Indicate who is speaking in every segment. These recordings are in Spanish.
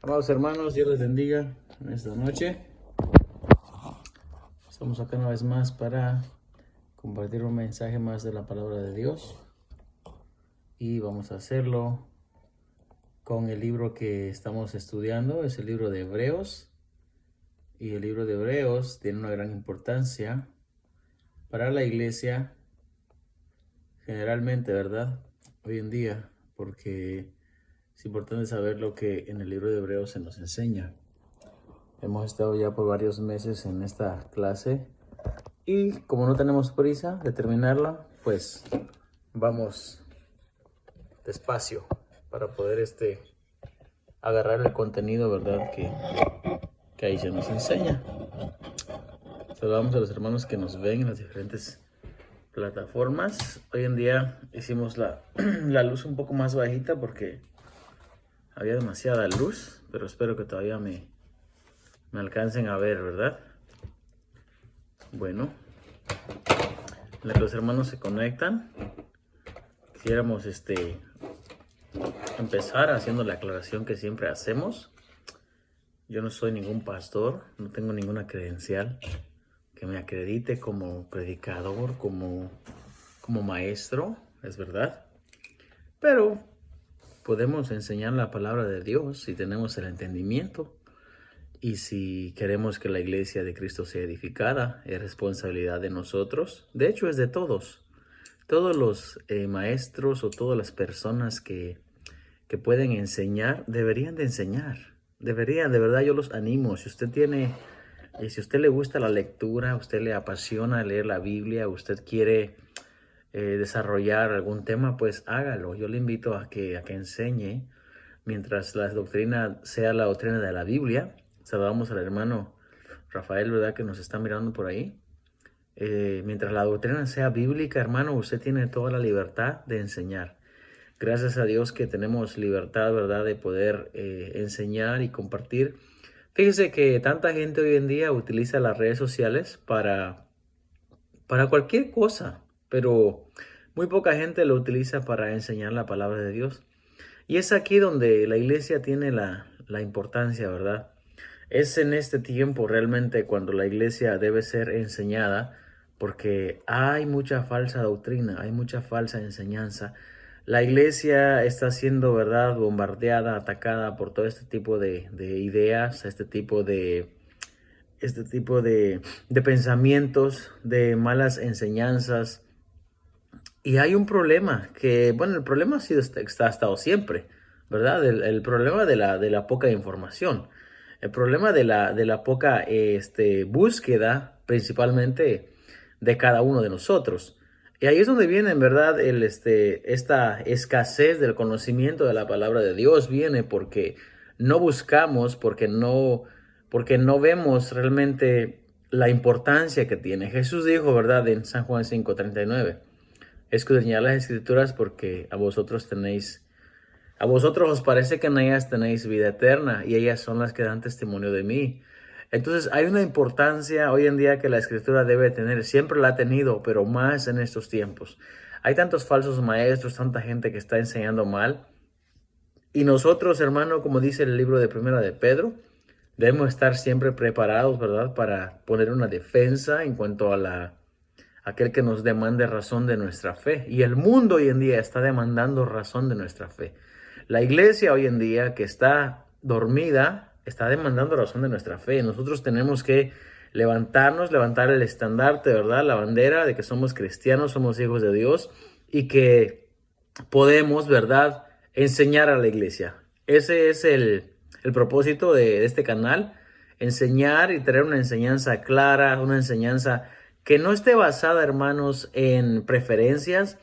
Speaker 1: Amados hermanos, Dios les bendiga en esta noche. Estamos acá una vez más para compartir un mensaje más de la palabra de Dios. Y vamos a hacerlo con el libro que estamos estudiando, es el libro de Hebreos. Y el libro de Hebreos tiene una gran importancia para la iglesia, generalmente, ¿verdad? Hoy en día, porque es importante saber lo que en el libro de Hebreos se nos enseña. Hemos estado ya por varios meses en esta clase y como no tenemos prisa de terminarla, pues vamos despacio para poder agarrar el contenido, ¿verdad? Que ahí se nos enseña. Saludamos a los hermanos que nos ven en las diferentes plataformas. Hoy en día hicimos la luz un poco más bajita porque había demasiada luz, pero espero que todavía me alcancen a ver, ¿verdad? Bueno, en la que los hermanos se conectan, quisiéramos empezar haciendo la aclaración que siempre hacemos. Yo no soy ningún pastor, no tengo ninguna credencial que me acredite como predicador, como maestro, es verdad. Pero podemos enseñar la palabra de Dios si tenemos el entendimiento. Y si queremos que la iglesia de Cristo sea edificada, es responsabilidad de nosotros. De hecho, es de todos. Todos los maestros o todas las personas que pueden enseñar, deberían de enseñar. Deberían, de verdad, yo los animo. Si usted le gusta la lectura, usted le apasiona leer la Biblia, usted quiere desarrollar algún tema, pues hágalo. Yo le invito a que enseñe mientras la doctrina sea la doctrina de la Biblia. Saludamos al hermano Rafael, ¿verdad? Que nos está mirando por ahí. Mientras la doctrina sea bíblica, hermano, usted tiene toda la libertad de enseñar. Gracias a Dios que tenemos libertad, ¿verdad? De poder enseñar y compartir. Fíjese que tanta gente hoy en día utiliza las redes sociales para cualquier cosa, pero muy poca gente lo utiliza para enseñar la palabra de Dios. Y es aquí donde la iglesia tiene la importancia, ¿verdad? Es en este tiempo realmente cuando la iglesia debe ser enseñada, porque hay mucha falsa doctrina, hay mucha falsa enseñanza. La iglesia está siendo, ¿verdad?, bombardeada, atacada por todo este tipo de ideas, este tipo de pensamientos, de malas enseñanzas. Y hay un problema que, bueno, el problema ha estado siempre, ¿verdad? El problema de la poca información. El problema de la poca búsqueda, principalmente, de cada uno de nosotros. Y ahí es donde viene, en verdad, esta escasez del conocimiento de la palabra de Dios. Viene porque no buscamos, porque no vemos realmente la importancia que tiene. Jesús dijo, ¿verdad?, en San Juan 5:39, escudriñad las escrituras porque a vosotros os parece que en ellas tenéis vida eterna y ellas son las que dan testimonio de mí. Entonces hay una importancia hoy en día que la escritura debe tener, siempre la ha tenido, pero más en estos tiempos. Hay tantos falsos maestros, tanta gente que está enseñando mal. Y nosotros, hermano, como dice el libro de Primera de Pedro, debemos estar siempre preparados, ¿verdad?, para poner una defensa en cuanto a aquel que nos demande razón de nuestra fe. Y el mundo hoy en día está demandando razón de nuestra fe. La iglesia hoy en día, que está dormida, está demandando razón de nuestra fe. Nosotros tenemos que levantar el estandarte, ¿verdad?, la bandera de que somos cristianos, somos hijos de Dios y que podemos, ¿verdad?, enseñar a la iglesia. Ese es el propósito de este canal, enseñar y traer una enseñanza clara, una enseñanza que no esté basada, hermanos, en preferencias,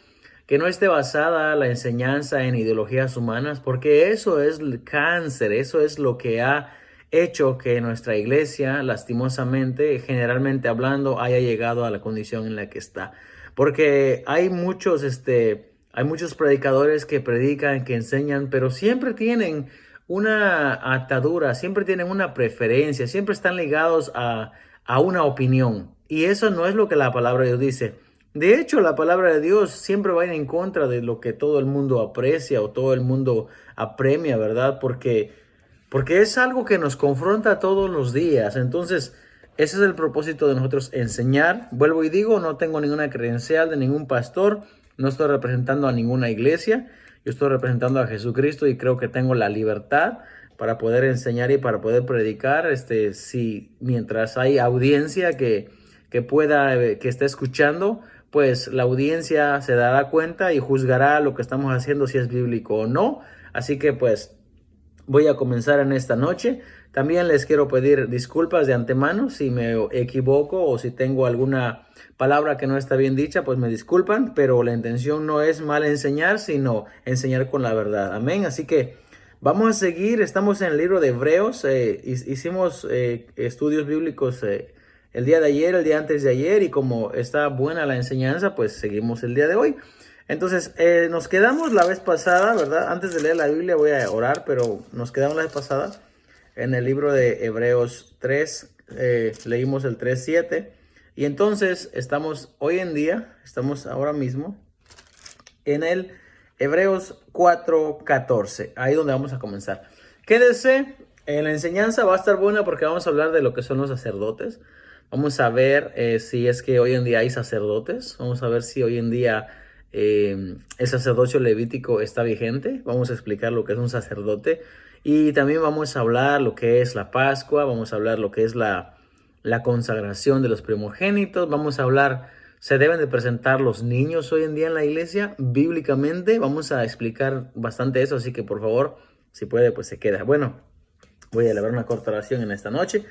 Speaker 1: que no esté basada la enseñanza en ideologías humanas, porque eso es el cáncer, eso es lo que ha hecho que nuestra iglesia, lastimosamente, generalmente hablando, haya llegado a la condición en la que está. Porque hay muchos predicadores que predican, que enseñan, pero siempre tienen una atadura, siempre tienen una preferencia, siempre están ligados a una opinión. Y eso no es lo que la palabra de Dios dice. De hecho, la palabra de Dios siempre va en contra de lo que todo el mundo aprecia o todo el mundo apremia, ¿verdad? Porque porque es algo que nos confronta todos los días. Entonces, ese es el propósito de nosotros, enseñar. Vuelvo y digo, no tengo ninguna credencial de ningún pastor, no estoy representando a ninguna iglesia, yo estoy representando a Jesucristo y creo que tengo la libertad para poder enseñar y para poder predicar, si mientras hay audiencia que pueda, que esté escuchando, pues la audiencia se dará cuenta y juzgará lo que estamos haciendo, si es bíblico o no. Así que pues voy a comenzar en esta noche. También les quiero pedir disculpas de antemano si me equivoco o si tengo alguna palabra que no está bien dicha, pues me disculpan, pero la intención no es mal enseñar, sino enseñar con la verdad. Amén. Así que vamos a seguir. Estamos en el libro de Hebreos. Hicimos estudios bíblicos el día de ayer, el día antes de ayer, y como está buena la enseñanza, pues seguimos el día de hoy. Entonces, nos quedamos la vez pasada, ¿verdad? Antes de leer la Biblia voy a orar, pero nos quedamos la vez pasada en el libro de Hebreos 3, leímos el 3:7. Y entonces estamos estamos ahora mismo en el Hebreos 4:14, ahí donde vamos a comenzar. Quédese, la enseñanza va a estar buena porque vamos a hablar de lo que son los sacerdotes. Vamos a ver si es que hoy en día hay sacerdotes. Vamos a ver si hoy en día el sacerdocio levítico está vigente. Vamos a explicar lo que es un sacerdote. Y también vamos a hablar lo que es la Pascua. Vamos a hablar lo que es la consagración de los primogénitos. Vamos a hablar, ¿se deben de presentar los niños hoy en día en la iglesia bíblicamente? Vamos a explicar bastante eso, así que por favor, si puede, pues se queda. Bueno, voy a elevar una corta oración en esta noche.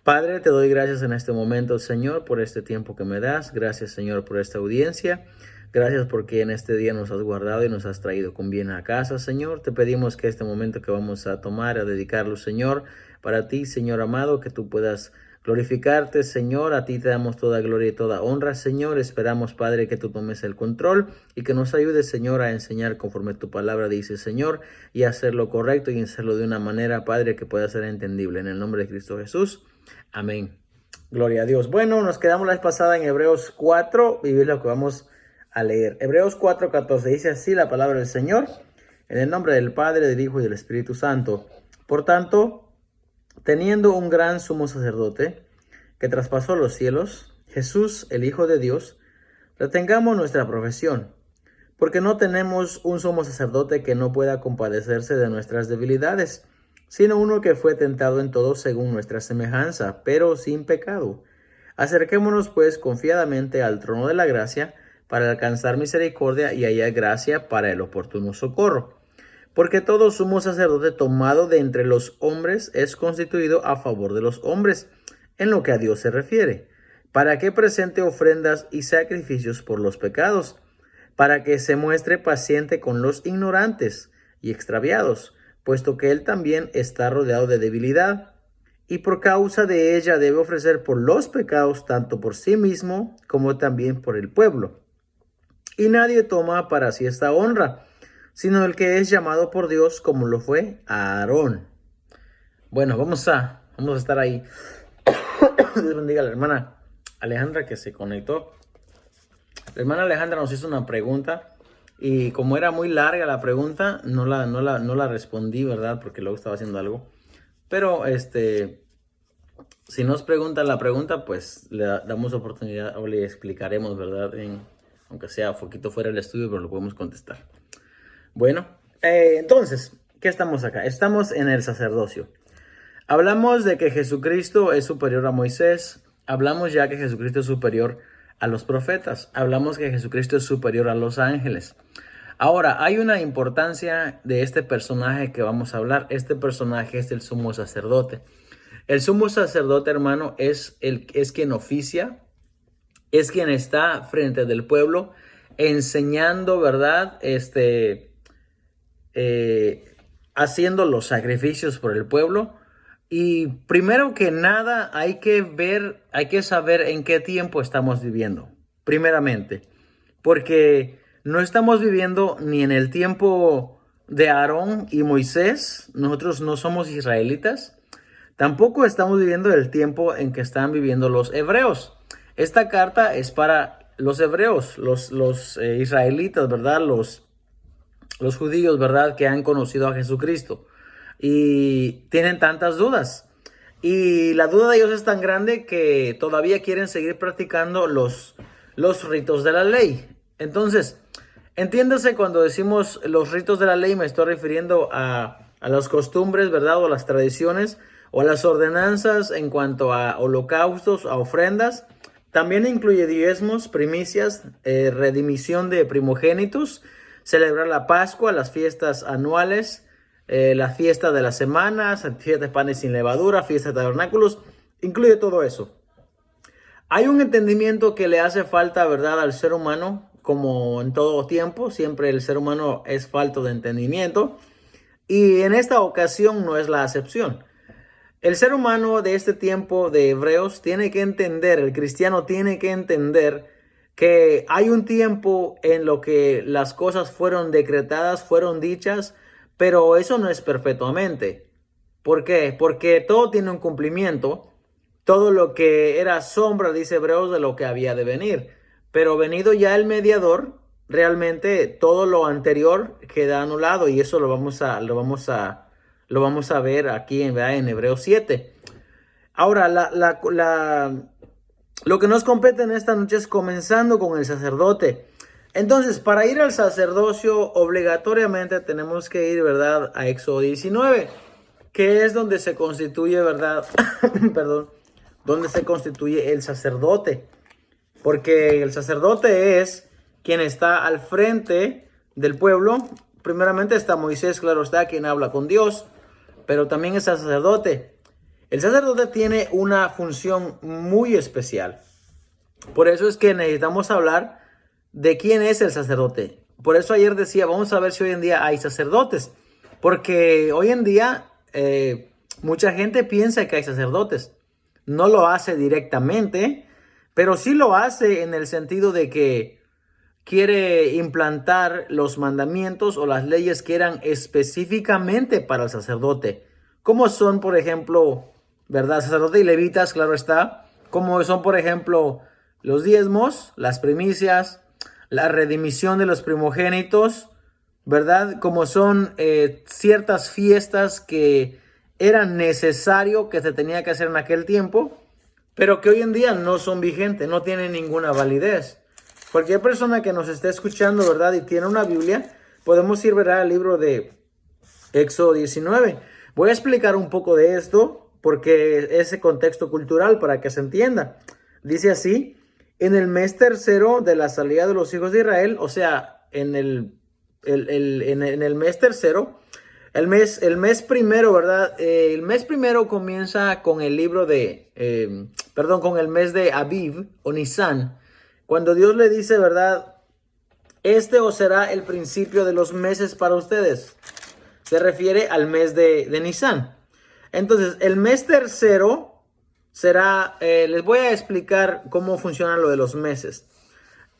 Speaker 1: Padre, te doy gracias en este momento, Señor, por este tiempo que me das. Gracias, Señor, por esta audiencia. Gracias porque en este día nos has guardado y nos has traído con bien a casa, Señor. Te pedimos que este momento que vamos a tomar, a dedicarlo, Señor, para ti, Señor amado, que tú puedas glorificarte, Señor. A ti te damos toda gloria y toda honra, Señor. Esperamos, Padre, que tú tomes el control y que nos ayudes, Señor, a enseñar conforme tu palabra dice, Señor, y hacer lo correcto y hacerlo de una manera, Padre, que pueda ser entendible. En el nombre de Cristo Jesús. Amén. Gloria a Dios. Bueno, nos quedamos la vez pasada en Hebreos 4 y es lo que vamos a leer. Hebreos 4:14 dice así la palabra del Señor, en el nombre del Padre, del Hijo y del Espíritu Santo. Por tanto, teniendo un gran sumo sacerdote que traspasó los cielos, Jesús, el Hijo de Dios, retengamos nuestra profesión, porque no tenemos un sumo sacerdote que no pueda compadecerse de nuestras debilidades, sino uno que fue tentado en todo según nuestra semejanza, pero sin pecado. Acerquémonos pues confiadamente al trono de la gracia para alcanzar misericordia y hallar gracia para el oportuno socorro. Porque todo sumo sacerdote tomado de entre los hombres es constituido a favor de los hombres, en lo que a Dios se refiere, para que presente ofrendas y sacrificios por los pecados, para que se muestre paciente con los ignorantes y extraviados, puesto que él también está rodeado de debilidad, y por causa de ella debe ofrecer por los pecados tanto por sí mismo como también por el pueblo. Y nadie toma para sí esta honra, sino el que es llamado por Dios, como lo fue Aarón. Bueno, vamos a estar ahí. Dios bendiga a la hermana Alejandra que se conectó. La hermana Alejandra nos hizo una pregunta. Y como era muy larga la pregunta, no la respondí, ¿verdad? Porque luego estaba haciendo algo. Pero si nos preguntan la pregunta, pues le damos oportunidad o le explicaremos, ¿verdad? Aunque sea un poquito fuera del estudio, pero lo podemos contestar. Bueno, entonces, ¿qué estamos acá? Estamos en el sacerdocio. Hablamos de que Jesucristo es superior a Moisés. Hablamos ya que Jesucristo es superior a los profetas. Hablamos que Jesucristo es superior a los ángeles. Ahora, hay una importancia de este personaje que vamos a hablar. Este personaje es el sumo sacerdote. El sumo sacerdote, hermano, es quien oficia, es quien está frente del pueblo enseñando, ¿verdad? Haciendo los sacrificios por el pueblo. Y primero que nada hay que saber en qué tiempo estamos viviendo, primeramente, porque no estamos viviendo ni en el tiempo de Aarón y Moisés. Nosotros no somos israelitas. Tampoco estamos viviendo el tiempo en que están viviendo los hebreos. Esta carta es para los hebreos, los israelitas, ¿verdad? Los judíos, ¿verdad? Que han conocido a Jesucristo. y tienen tantas dudas. Y la duda de ellos es tan grande que todavía quieren seguir practicando los ritos de la ley. Entonces, entiéndase, cuando decimos los ritos de la ley, me estoy refiriendo a las costumbres, ¿verdad? O a las tradiciones o a las ordenanzas en cuanto a holocaustos, a ofrendas. También incluye diezmos, primicias, redimisión de primogénitos, celebrar la Pascua, las fiestas anuales, la fiesta de las semanas, fiesta de panes sin levadura, fiesta de tabernáculos, incluye todo eso. Hay un entendimiento que le hace falta, ¿verdad?, al ser humano, como en todo tiempo, siempre el ser humano es falto de entendimiento, y en esta ocasión no es la excepción. El ser humano de este tiempo de Hebreos tiene que entender, el cristiano tiene que entender que hay un tiempo en lo que las cosas fueron decretadas, fueron dichas, pero eso no es perpetuamente. ¿Por qué? Porque todo tiene un cumplimiento. Todo lo que era sombra, dice Hebreos, de lo que había de venir. Pero venido ya el mediador, realmente todo lo anterior queda anulado, y eso lo vamos a ver aquí en Hebreos 7. Ahora, lo que nos compete en esta noche es comenzando con el sacerdote. Entonces, para ir al sacerdocio, obligatoriamente tenemos que ir, ¿verdad?, a Éxodo 19, que es donde se constituye, ¿verdad? Perdón, donde se constituye el sacerdote. Porque el sacerdote es quien está al frente del pueblo. Primeramente está Moisés, claro está, quien habla con Dios, pero también es el sacerdote. El sacerdote tiene una función muy especial. Por eso es que necesitamos hablar de quién es el sacerdote. Por eso ayer decía, vamos a ver si hoy en día hay sacerdotes. Porque hoy en día mucha gente piensa que hay sacerdotes. No lo hace directamente, pero sí lo hace en el sentido de que quiere implantar los mandamientos o las leyes que eran específicamente para el sacerdote. Como son, por ejemplo, ¿verdad?, sacerdote y levitas, claro está. Como son, por ejemplo, los diezmos, las primicias, la redimisión de los primogénitos, ¿verdad? Como son ciertas fiestas que eran necesario que se tenía que hacer en aquel tiempo, pero que hoy en día no son vigentes, no tienen ninguna validez. Cualquier persona que nos esté escuchando, ¿verdad?, y tiene una Biblia, podemos ir, ¿verdad?, al libro de Éxodo 19. Voy a explicar un poco de esto porque ese contexto cultural para que se entienda. Dice así: en el mes tercero de la salida de los hijos de Israel, o sea, en el mes tercero, el mes primero, ¿verdad? El mes primero comienza con el libro con el mes de Aviv o Nisan, cuando Dios le dice, ¿verdad?, este os será el principio de los meses para ustedes. Se refiere al mes de Nisan. Entonces, el mes tercero será, les voy a explicar cómo funciona lo de los meses.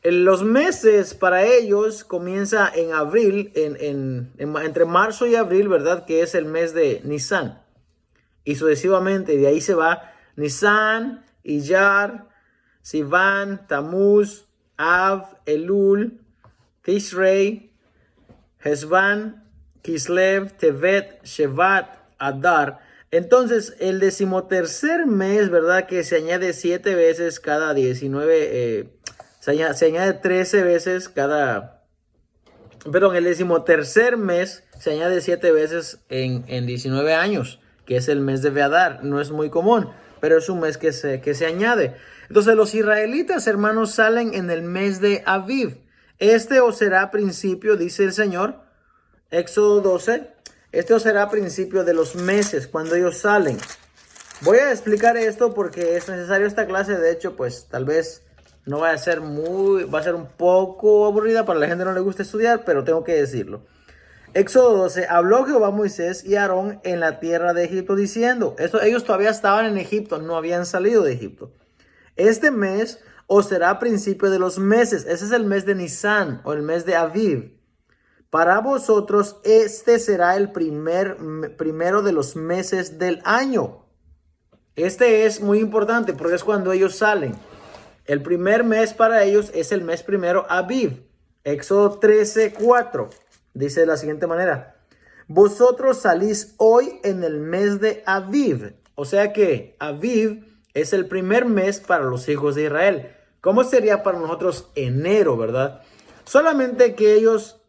Speaker 1: Los meses para ellos comienza en abril, entre marzo y abril, ¿verdad?, que es el mes de Nisan. Y sucesivamente, de ahí se va Nisan, Iyar, Sivan, Tamuz, Av, Elul, Tishrei, Hesvan, Kislev, Tevet, Shevat, Adar. Entonces, el 13º mes, ¿verdad?, que se añade 7 veces cada 19, se añade 13 veces cada... Perdón, el 13º mes se añade 7 veces en 19 años, que es el mes de Beadar. No es muy común, pero es un mes que se añade. Entonces, los israelitas, hermanos, salen en el mes de Aviv. Este os será principio, dice el Señor, Éxodo 12, este os será principio de los meses cuando ellos salen. Voy a explicar esto porque es necesario esta clase. De hecho, pues tal vez no va a ser va a ser un poco aburrida para la gente que no le gusta estudiar, pero tengo que decirlo. Éxodo 12, habló Jehová a Moisés y a Aarón en la tierra de Egipto diciendo, ellos todavía estaban en Egipto, no habían salido de Egipto. Este mes os será principio de los meses. Ese es el mes de Nisan o el mes de Aviv. Para vosotros este será el primero de los meses del año. Este es muy importante porque es cuando ellos salen. El primer mes para ellos es el mes primero, Aviv. Éxodo 13:4 dice de la siguiente manera: vosotros salís hoy en el mes de Aviv. O sea que Aviv es el primer mes para los hijos de Israel. ¿Cómo sería para nosotros enero, verdad? Solamente que ellos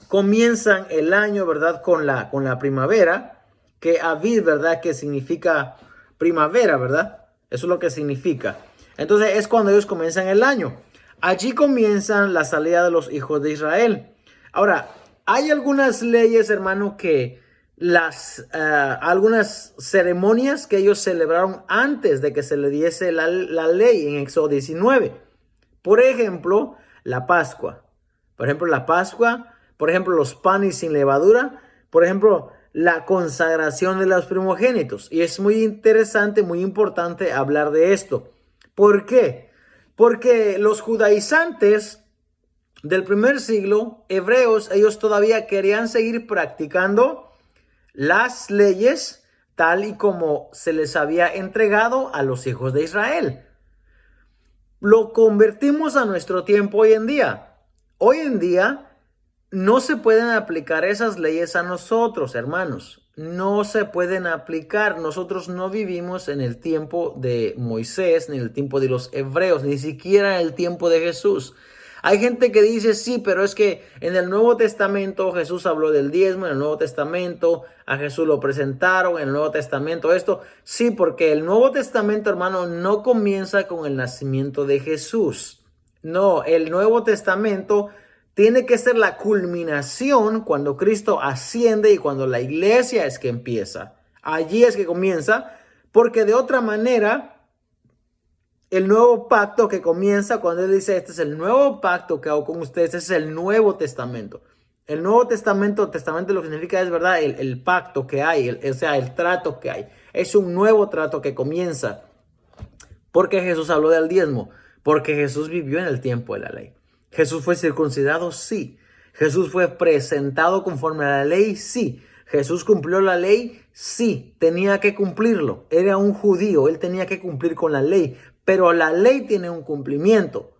Speaker 1: comienzan el año, ¿verdad? Con la primavera, que Aviv, ¿verdad? Que significa primavera, ¿verdad? Eso es lo que significa. Entonces es cuando ellos comienzan el año. Allí comienzan la salida de los hijos de Israel. Ahora, hay algunas leyes, hermano, que algunas ceremonias que ellos celebraron antes de que se le diese la ley en Éxodo 19. Por ejemplo, la Pascua. Por ejemplo, los panes sin levadura. Por ejemplo, la consagración de los primogénitos. Y es muy interesante, muy importante hablar de esto. ¿Por qué? Porque los judaizantes del primer siglo, hebreos, ellos todavía querían seguir practicando las leyes tal y como se les había entregado a los hijos de Israel. Lo convertimos a nuestro tiempo hoy en día. Hoy en día no se pueden aplicar esas leyes a nosotros, hermanos. No se pueden aplicar. Nosotros no vivimos en el tiempo de Moisés, ni en el tiempo de los hebreos, ni siquiera en el tiempo de Jesús. Hay gente que dice, sí, pero es que en el Nuevo Testamento Jesús habló del diezmo, en el Nuevo Testamento a Jesús lo presentaron, en el Nuevo Testamento esto. Sí, porque el Nuevo Testamento, hermano, no comienza con el nacimiento de Jesús. No, el Nuevo Testamento tiene que ser la culminación cuando Cristo asciende y cuando la iglesia es que empieza. Allí es que comienza, porque de otra manera el nuevo pacto que comienza cuando él dice, este es el nuevo pacto que hago con ustedes, este es el Nuevo Testamento. El Nuevo Testamento lo que significa es, ¿verdad? El pacto que hay, o sea, el trato que hay. Es un nuevo trato que comienza. Porque Jesús habló del diezmo, porque Jesús vivió en el tiempo de la ley. Jesús fue circuncidado, sí. Jesús fue presentado conforme a la ley, sí. Jesús cumplió la ley, sí. Tenía que cumplirlo. Era un judío, él tenía que cumplir con la ley. Pero la ley tiene un cumplimiento.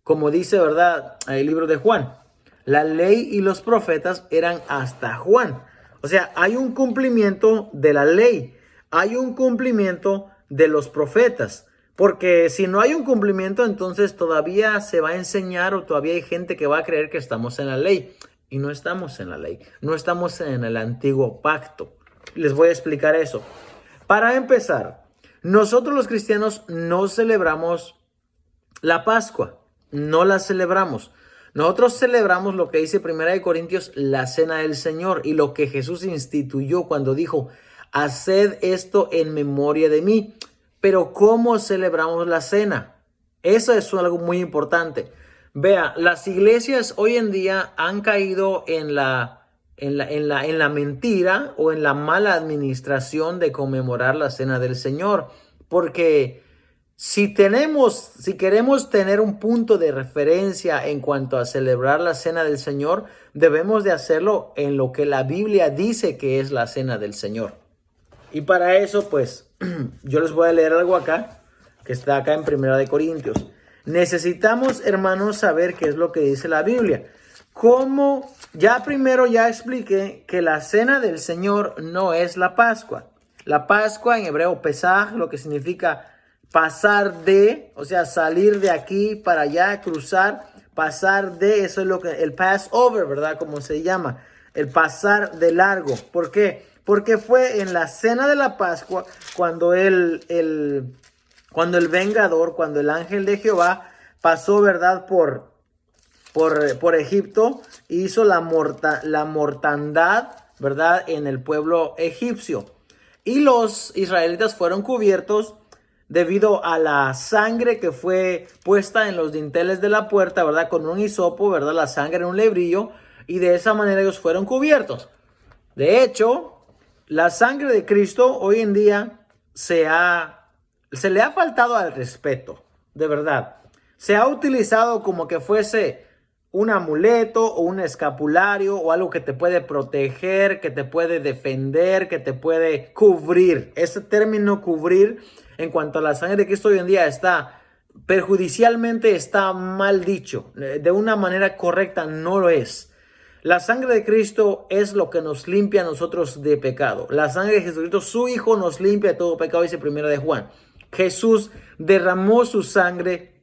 Speaker 1: Como dice, ¿verdad?, el libro de Juan. La ley y los profetas eran hasta Juan. O sea, hay un cumplimiento de la ley. Hay un cumplimiento de los profetas. Porque si no hay un cumplimiento, entonces todavía se va a enseñar o todavía hay gente que va a creer que estamos en la ley. Y no estamos en la ley. No estamos en el antiguo pacto. Les voy a explicar eso. Para empezar, nosotros los cristianos no celebramos la Pascua. No la celebramos. Nosotros celebramos lo que dice 1 Corintios, la cena del Señor. Y lo que Jesús instituyó cuando dijo, haced esto en memoria de mí. Pero ¿cómo celebramos la cena? Eso es algo muy importante. Vea, las iglesias hoy en día han caído en la mentira o en la mala administración de conmemorar la cena del Señor. Porque si queremos tener un punto de referencia en cuanto a celebrar la cena del Señor, debemos de hacerlo en lo que la Biblia dice que es la cena del Señor. Y para eso, pues, yo les voy a leer algo acá, que está acá en 1 Corintios. Necesitamos, hermanos, saber qué es lo que dice la Biblia. Como ya expliqué que la cena del Señor no es la Pascua. La Pascua en hebreo, Pesaj, lo que significa pasar de, o sea, salir de aquí para allá, cruzar, pasar de, eso es lo que, el Passover, ¿verdad? Como se llama, el pasar de largo. ¿Por qué? Porque fue en la cena de la Pascua cuando el vengador, cuando el ángel de Jehová pasó, ¿verdad?, por Egipto, hizo la mortandad, ¿verdad?, en el pueblo egipcio. Y los israelitas fueron cubiertos debido a la sangre que fue puesta en los dinteles de la puerta, ¿verdad?, con un hisopo, ¿verdad?, la sangre en un lebrillo, y de esa manera ellos fueron cubiertos. De hecho, la sangre de Cristo hoy en día se le ha faltado al respeto, de verdad. Se ha utilizado como que fuese un amuleto o un escapulario o algo que te puede proteger, que te puede defender, que te puede cubrir. Ese término cubrir en cuanto a la sangre de Cristo hoy en día está perjudicialmente, está mal dicho. De una manera correcta no lo es. La sangre de Cristo es lo que nos limpia a nosotros de pecado. La sangre de Jesucristo, su Hijo, nos limpia de todo pecado, dice 1 de Juan. Jesús derramó su sangre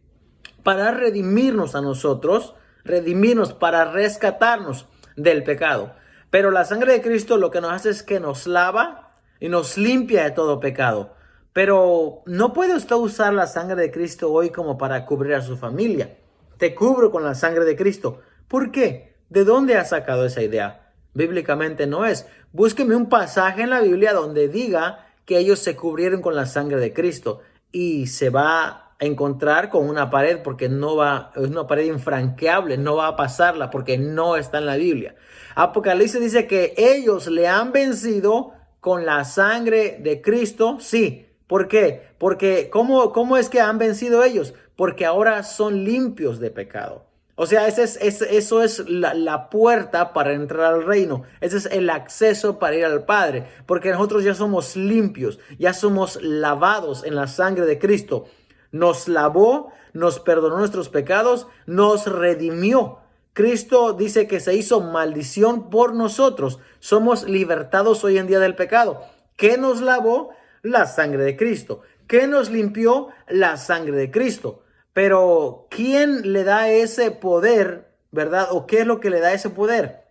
Speaker 1: para redimirnos a nosotros, redimirnos, para rescatarnos del pecado. Pero la sangre de Cristo lo que nos hace es que nos lava y nos limpia de todo pecado. Pero no puede usted usar la sangre de Cristo hoy como para cubrir a su familia. Te cubro con la sangre de Cristo. ¿Por qué? ¿De dónde ha sacado esa idea? Bíblicamente no es. Búsqueme un pasaje en la Biblia donde diga que ellos se cubrieron con la sangre de Cristo y se va a encontrar con una pared porque es una pared infranqueable, no va a pasarla porque no está en la Biblia. Apocalipsis dice que ellos le han vencido con la sangre de Cristo, sí. ¿Por qué? Porque ¿cómo es que han vencido ellos? Porque ahora son limpios de pecado. O sea, eso es la puerta para entrar al reino. Ese es el acceso para ir al Padre. Porque nosotros ya somos limpios, ya somos lavados en la sangre de Cristo. Nos lavó, nos perdonó nuestros pecados, nos redimió. Cristo dice que se hizo maldición por nosotros. Somos libertados hoy en día del pecado. ¿Qué nos lavó? La sangre de Cristo. ¿Qué nos limpió? La sangre de Cristo. Pero ¿quién le da ese poder, verdad? ¿O qué es lo que le da ese poder?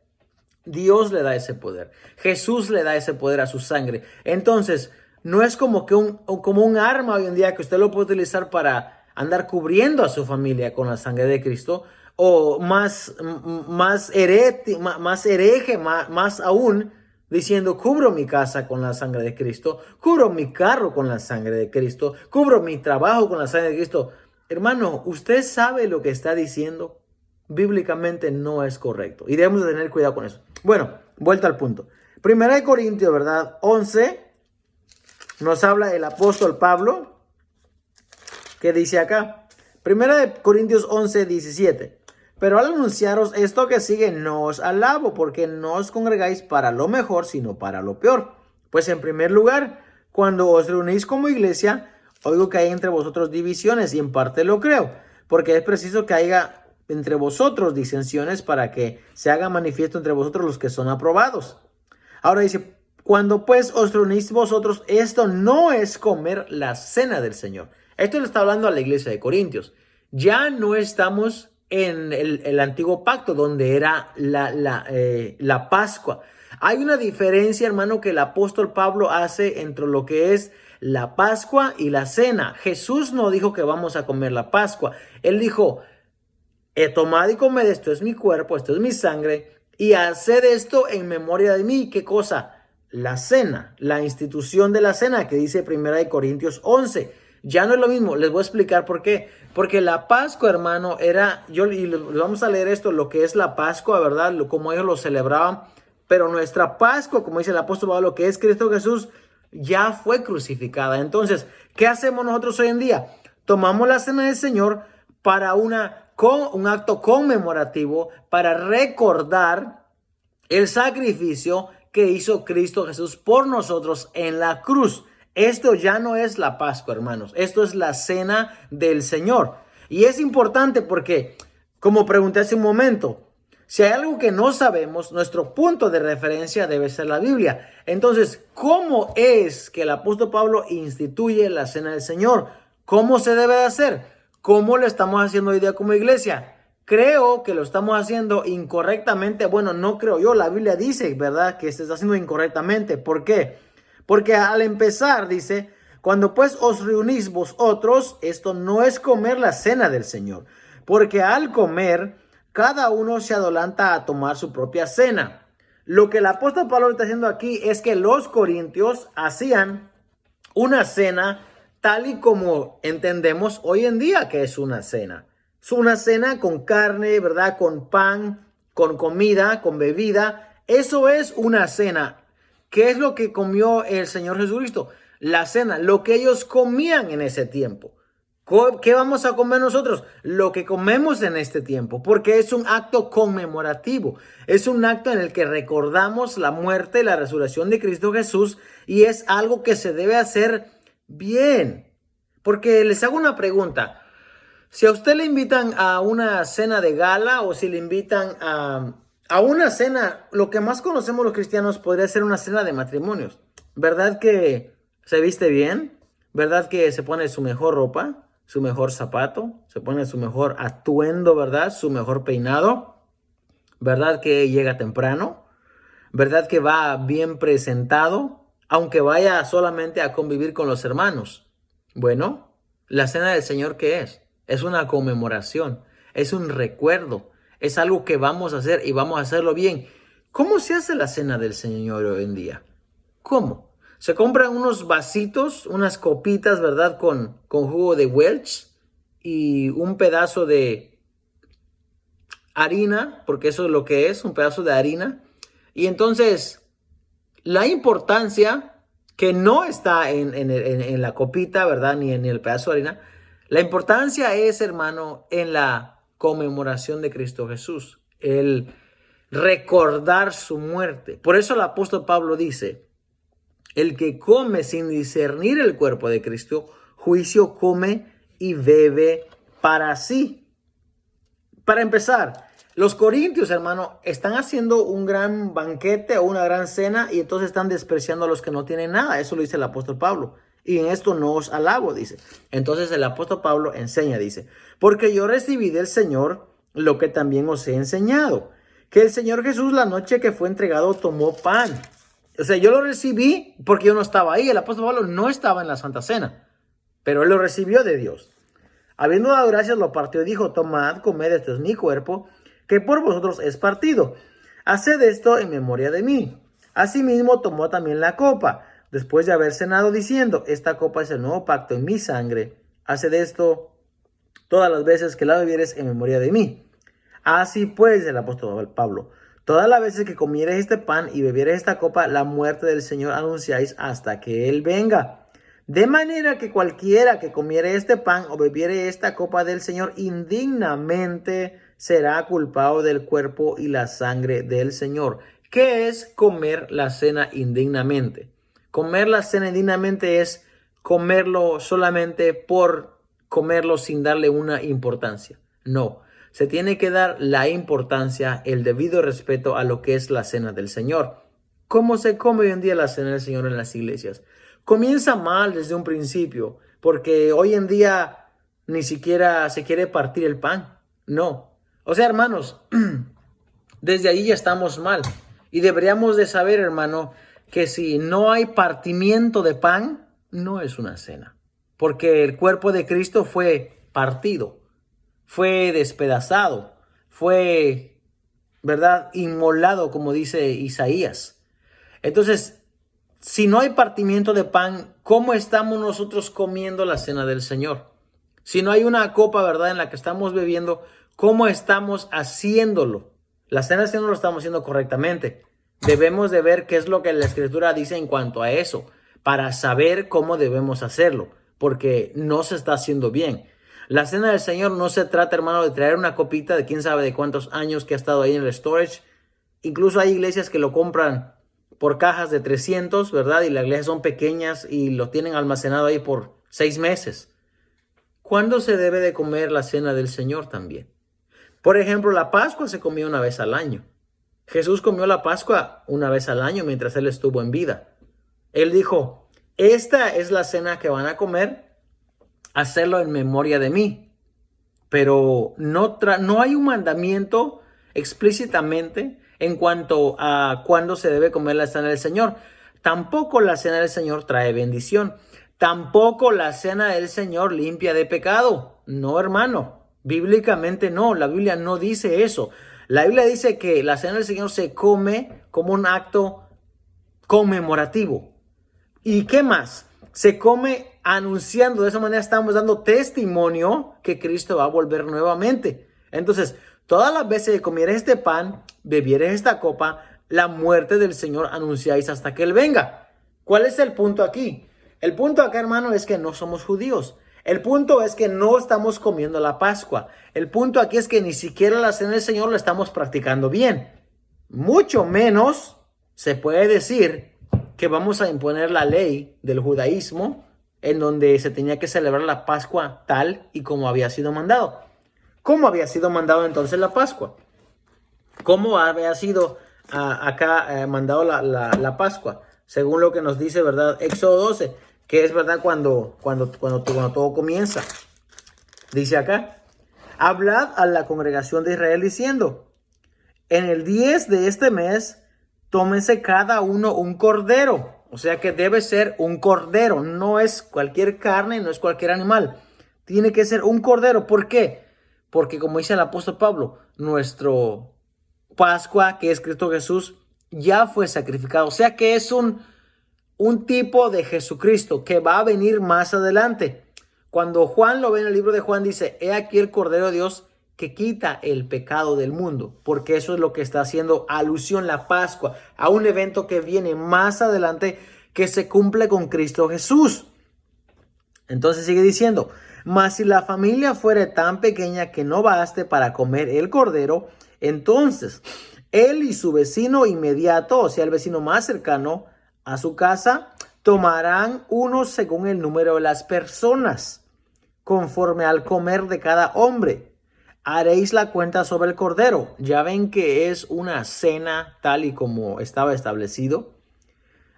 Speaker 1: Dios le da ese poder. Jesús le da ese poder a su sangre. Entonces, no es como un arma hoy en día que usted lo puede utilizar para andar cubriendo a su familia con la sangre de Cristo. O más hereje, más aún, diciendo, cubro mi casa con la sangre de Cristo, cubro mi carro con la sangre de Cristo, cubro mi trabajo con la sangre de Cristo. Hermano, ¿usted sabe lo que está diciendo? Bíblicamente no es correcto y debemos de tener cuidado con eso. Bueno, vuelta al punto. Primera de Corintios, ¿verdad? 11, nos habla el apóstol Pablo, que dice acá. Primera de Corintios 11, 17. Pero al anunciaros esto que sigue, no os alabo, porque no os congregáis para lo mejor, sino para lo peor. Pues en primer lugar, cuando os reunís como iglesia, oigo que hay entre vosotros divisiones, y en parte lo creo, porque es preciso que haya entre vosotros disensiones para que se haga manifiesto entre vosotros los que son aprobados. Ahora dice, cuando pues os reunís vosotros, esto no es comer la cena del Señor. Esto le está hablando a la iglesia de Corintios. Ya no estamos en el antiguo pacto, donde era la Pascua. Hay una diferencia, hermano, que el apóstol Pablo hace entre lo que es la Pascua y la cena. Jesús no dijo que vamos a comer la Pascua. Él dijo, tomad y comed, esto es mi cuerpo, esto es mi sangre, y haced esto en memoria de mí. ¿Qué cosa? La cena, la institución de la cena, que dice 1 Corintios 11. Ya no es lo mismo. Les voy a explicar por qué. Porque la Pascua, hermano, y vamos a leer esto, lo que es la Pascua, ¿verdad? Como ellos lo celebraban. Pero nuestra Pascua, como dice el apóstol Pablo, que es Cristo Jesús, ya fue crucificada. Entonces, ¿qué hacemos nosotros hoy en día? Tomamos la cena del Señor para un acto conmemorativo, para recordar el sacrificio que hizo Cristo Jesús por nosotros en la cruz. Esto ya no es la Pascua, hermanos. Esto es la cena del Señor. Y es importante porque, como pregunté hace un momento, si hay algo que no sabemos, nuestro punto de referencia debe ser la Biblia. Entonces, ¿cómo es que el apóstol Pablo instituye la cena del Señor? ¿Cómo se debe de hacer? ¿Cómo lo estamos haciendo hoy día como iglesia? Creo que lo estamos haciendo incorrectamente. Bueno, no creo yo. La Biblia dice, ¿verdad?, que se está haciendo incorrectamente. ¿Por qué? Porque al empezar dice, cuando pues os reunís vosotros, esto no es comer la cena del Señor. Porque al comer, cada uno se adelanta a tomar su propia cena. Lo que el apóstol Pablo está haciendo aquí es que los corintios hacían una cena tal y como entendemos hoy en día que es una cena. Es una cena con carne, ¿verdad? Con pan, con comida, con bebida. Eso es una cena. ¿Qué es lo que comió el Señor Jesucristo? La cena, lo que ellos comían en ese tiempo. ¿Qué vamos a comer nosotros? Lo que comemos en este tiempo, porque es un acto conmemorativo. Es un acto en el que recordamos la muerte y la resurrección de Cristo Jesús, y es algo que se debe hacer bien. Porque les hago una pregunta. Si a usted le invitan a una cena de gala o si le invitan a a una cena, lo que más conocemos los cristianos podría ser una cena de matrimonios. ¿Verdad que se viste bien? ¿Verdad que se pone su mejor ropa, su mejor zapato, se pone su mejor atuendo, ¿verdad? Su mejor peinado. ¿Verdad que llega temprano? ¿Verdad que va bien presentado? Aunque vaya solamente a convivir con los hermanos. Bueno, la cena del Señor, ¿qué es? Es una conmemoración, es un recuerdo, es algo que vamos a hacer y vamos a hacerlo bien. ¿Cómo se hace la cena del Señor hoy en día? ¿Cómo? Se compran unos vasitos, unas copitas, ¿verdad? Con jugo de Welch y un pedazo de harina, porque eso es lo que es, un pedazo de harina. Y entonces, la importancia que no está en la copita, ¿verdad? Ni en el pedazo de harina. La importancia es, hermano, en la conmemoración de Cristo Jesús. El recordar su muerte. Por eso el apóstol Pablo dice, el que come sin discernir el cuerpo de Cristo, juicio come y bebe para sí. Para empezar, los corintios, hermano, están haciendo un gran banquete o una gran cena y entonces están despreciando a los que no tienen nada. Eso lo dice el apóstol Pablo. Y en esto no os alabo, dice. Entonces el apóstol Pablo enseña, dice, porque yo recibí del Señor lo que también os he enseñado, que el Señor Jesús la noche que fue entregado tomó pan. O sea, yo lo recibí porque yo no estaba ahí. El apóstol Pablo no estaba en la Santa Cena, pero él lo recibió de Dios. Habiendo dado gracias, lo partió y dijo, tomad, comed, esto es mi cuerpo, que por vosotros es partido. Haced esto en memoria de mí. Asimismo tomó también la copa, después de haber cenado, diciendo, esta copa es el nuevo pacto en mi sangre. Haced esto todas las veces que la bebieres en memoria de mí. Así pues, el apóstol Pablo, todas las veces que comiereis este pan y bebiereis esta copa, la muerte del Señor anunciáis hasta que Él venga. De manera que cualquiera que comiere este pan o bebiere esta copa del Señor indignamente será culpado del cuerpo y la sangre del Señor. ¿Qué es comer la cena indignamente? Comer la cena indignamente es comerlo solamente por comerlo sin darle una importancia. No, se tiene que dar la importancia, el debido respeto a lo que es la cena del Señor. ¿Cómo se come hoy en día la cena del Señor en las iglesias? Comienza mal desde un principio, porque hoy en día ni siquiera se quiere partir el pan. No. O sea, hermanos, desde ahí ya estamos mal. Y deberíamos de saber, hermano, que si no hay partimiento de pan, no es una cena. Porque el cuerpo de Cristo fue partido, fue despedazado, fue, ¿verdad?, inmolado, como dice Isaías. Entonces, si no hay partimiento de pan, ¿cómo estamos nosotros comiendo la cena del Señor? Si no hay una copa, ¿verdad?, en la que estamos bebiendo, ¿cómo estamos haciéndolo? La cena del Señor lo estamos haciendo correctamente. Debemos de ver qué es lo que la Escritura dice en cuanto a eso, para saber cómo debemos hacerlo, porque no se está haciendo bien. La cena del Señor no se trata, hermano, de traer una copita de quién sabe de cuántos años que ha estado ahí en el storage. Incluso hay iglesias que lo compran por cajas de 300, ¿verdad? Y las iglesias son pequeñas y lo tienen almacenado ahí por 6 meses. ¿Cuándo se debe de comer la cena del Señor también? Por ejemplo, la Pascua se comía una vez al año. Jesús comió la Pascua una vez al año mientras Él estuvo en vida. Él dijo, esta es la cena que van a comer, hacerlo en memoria de mí. Pero no hay un mandamiento explícitamente en cuanto a cuándo se debe comer la cena del Señor. Tampoco la cena del Señor trae bendición. Tampoco la cena del Señor limpia de pecado. No, hermano. Bíblicamente no. La Biblia no dice eso. La Biblia dice que la cena del Señor se come como un acto conmemorativo. ¿Y qué más? Se come anunciando. De esa manera estamos dando testimonio que Cristo va a volver nuevamente. Entonces, todas las veces que comieres este pan, bebieres esta copa, la muerte del Señor anunciáis hasta que Él venga. ¿Cuál es el punto aquí? El punto acá, hermano, es que no somos judíos. El punto es que no estamos comiendo la Pascua. El punto aquí es que ni siquiera la cena del Señor la estamos practicando bien. Mucho menos se puede decir que vamos a imponer la ley del judaísmo en donde se tenía que celebrar la Pascua tal y como había sido mandado. ¿Cómo había sido mandado entonces la Pascua? cómo había sido acá mandado la Pascua, según lo que nos dice, ¿verdad? Éxodo 12, que es verdad cuando todo comienza. Dice acá, hablad a la congregación de Israel diciendo, en el 10 de este mes, tómense cada uno un cordero. O sea que debe ser un cordero, no es cualquier carne, no es cualquier animal. Tiene que ser un cordero. ¿Por qué? Porque como dice el apóstol Pablo, nuestro Pascua, que es Cristo Jesús, ya fue sacrificado. O sea que es un tipo de Jesucristo que va a venir más adelante. Cuando Juan lo ve en el libro de Juan, dice, he aquí el Cordero de Dios que quita el pecado del mundo, porque eso es lo que está haciendo alusión la Pascua, a un evento que viene más adelante que se cumple con Cristo Jesús. Entonces sigue diciendo, mas si la familia fuere tan pequeña que no baste para comer el cordero, entonces él y su vecino inmediato, o sea, el vecino más cercano a su casa, tomarán uno según el número de las personas, conforme al comer de cada hombre. Haréis la cuenta sobre el cordero. Ya ven que es una cena tal y como estaba establecido.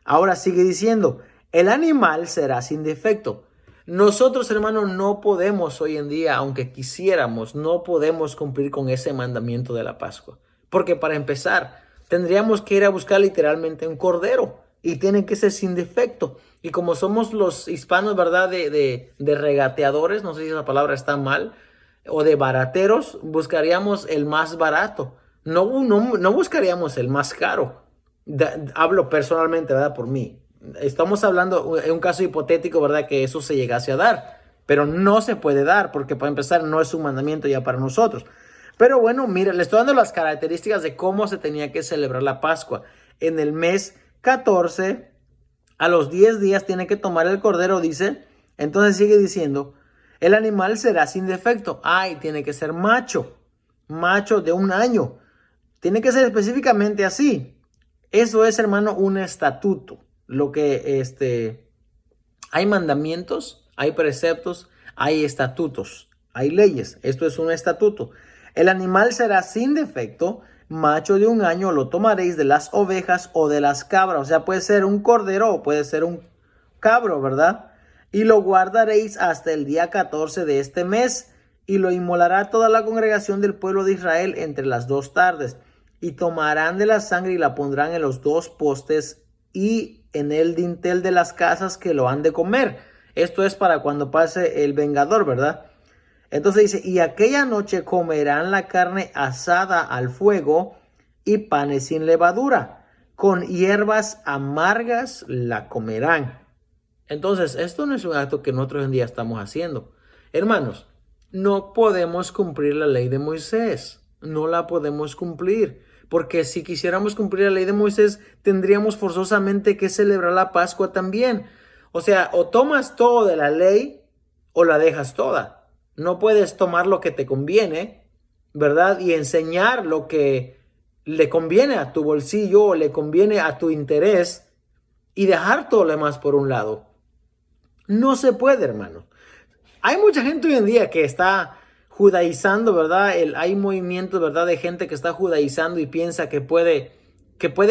Speaker 1: Ahora sigue diciendo, el animal será sin defecto. Nosotros, hermanos, no podemos hoy en día, aunque quisiéramos, no podemos cumplir con ese mandamiento de la Pascua. Porque para empezar, tendríamos que ir a buscar literalmente un cordero y tiene que ser sin defecto. Y como somos los hispanos, ¿verdad? De regateadores, no sé si esa palabra está mal, o de barateros, buscaríamos el más barato. No buscaríamos el más caro. Hablo personalmente, ¿verdad? Por mí. Estamos hablando en un caso hipotético, ¿verdad? Que eso se llegase a dar. Pero no se puede dar porque para empezar no es un mandamiento ya para nosotros. Pero bueno, mire, le estoy dando las características de cómo se tenía que celebrar la Pascua. En el mes 14, a los 10 días tiene que tomar el cordero, dice. Entonces sigue diciendo, el animal será sin defecto. Ay, tiene que ser macho de 1 año. Tiene que ser específicamente así. Eso es, hermano, un estatuto. Lo que hay mandamientos, hay preceptos, hay estatutos, hay leyes. Esto es un estatuto. El animal será sin defecto, macho de 1 año, lo tomaréis de las ovejas o de las cabras. O sea, puede ser un cordero o puede ser un cabro, ¿verdad? Y lo guardaréis hasta el día 14 de este mes, y lo inmolará toda la congregación del pueblo de Israel entre las 2 tardes. Y tomarán de la sangre y la pondrán en los 2 postes y en el dintel de las casas que lo han de comer. Esto es para cuando pase el vengador, ¿verdad? Entonces dice, y aquella noche comerán la carne asada al fuego y panes sin levadura. Con hierbas amargas la comerán. Entonces, esto no es un acto que nosotros hoy en día estamos haciendo. Hermanos, no podemos cumplir la ley de Moisés. No la podemos cumplir. Porque si quisiéramos cumplir la ley de Moisés, tendríamos forzosamente que celebrar la Pascua también. O sea, o tomas todo de la ley o la dejas toda. No puedes tomar lo que te conviene, ¿verdad? Y enseñar lo que le conviene a tu bolsillo o le conviene a tu interés y dejar todo lo demás por un lado. No se puede, hermano. Hay mucha gente hoy en día que está judaizando, ¿verdad? Hay movimientos, ¿verdad? De gente que está judaizando y piensa que puede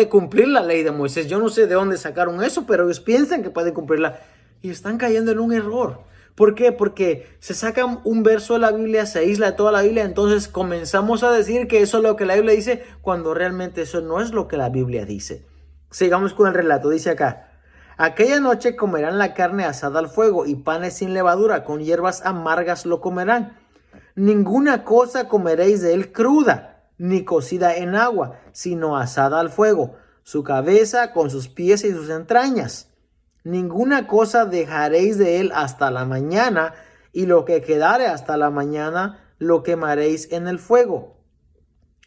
Speaker 1: cumplir la ley de Moisés. Yo no sé de dónde sacaron eso, pero ellos piensan que pueden cumplirla y están cayendo en un error. ¿Por qué? Porque se sacan un verso de la Biblia, se aísla de toda la Biblia, entonces comenzamos a decir que eso es lo que la Biblia dice, cuando realmente eso no es lo que la Biblia dice. Sigamos con el relato, dice acá. Aquella noche comerán la carne asada al fuego y panes sin levadura, con hierbas amargas lo comerán. Ninguna cosa comeréis de él cruda, ni cocida en agua, sino asada al fuego, su cabeza con sus pies y sus entrañas. Ninguna cosa dejaréis de él hasta la mañana, y lo que quedare hasta la mañana lo quemaréis en el fuego.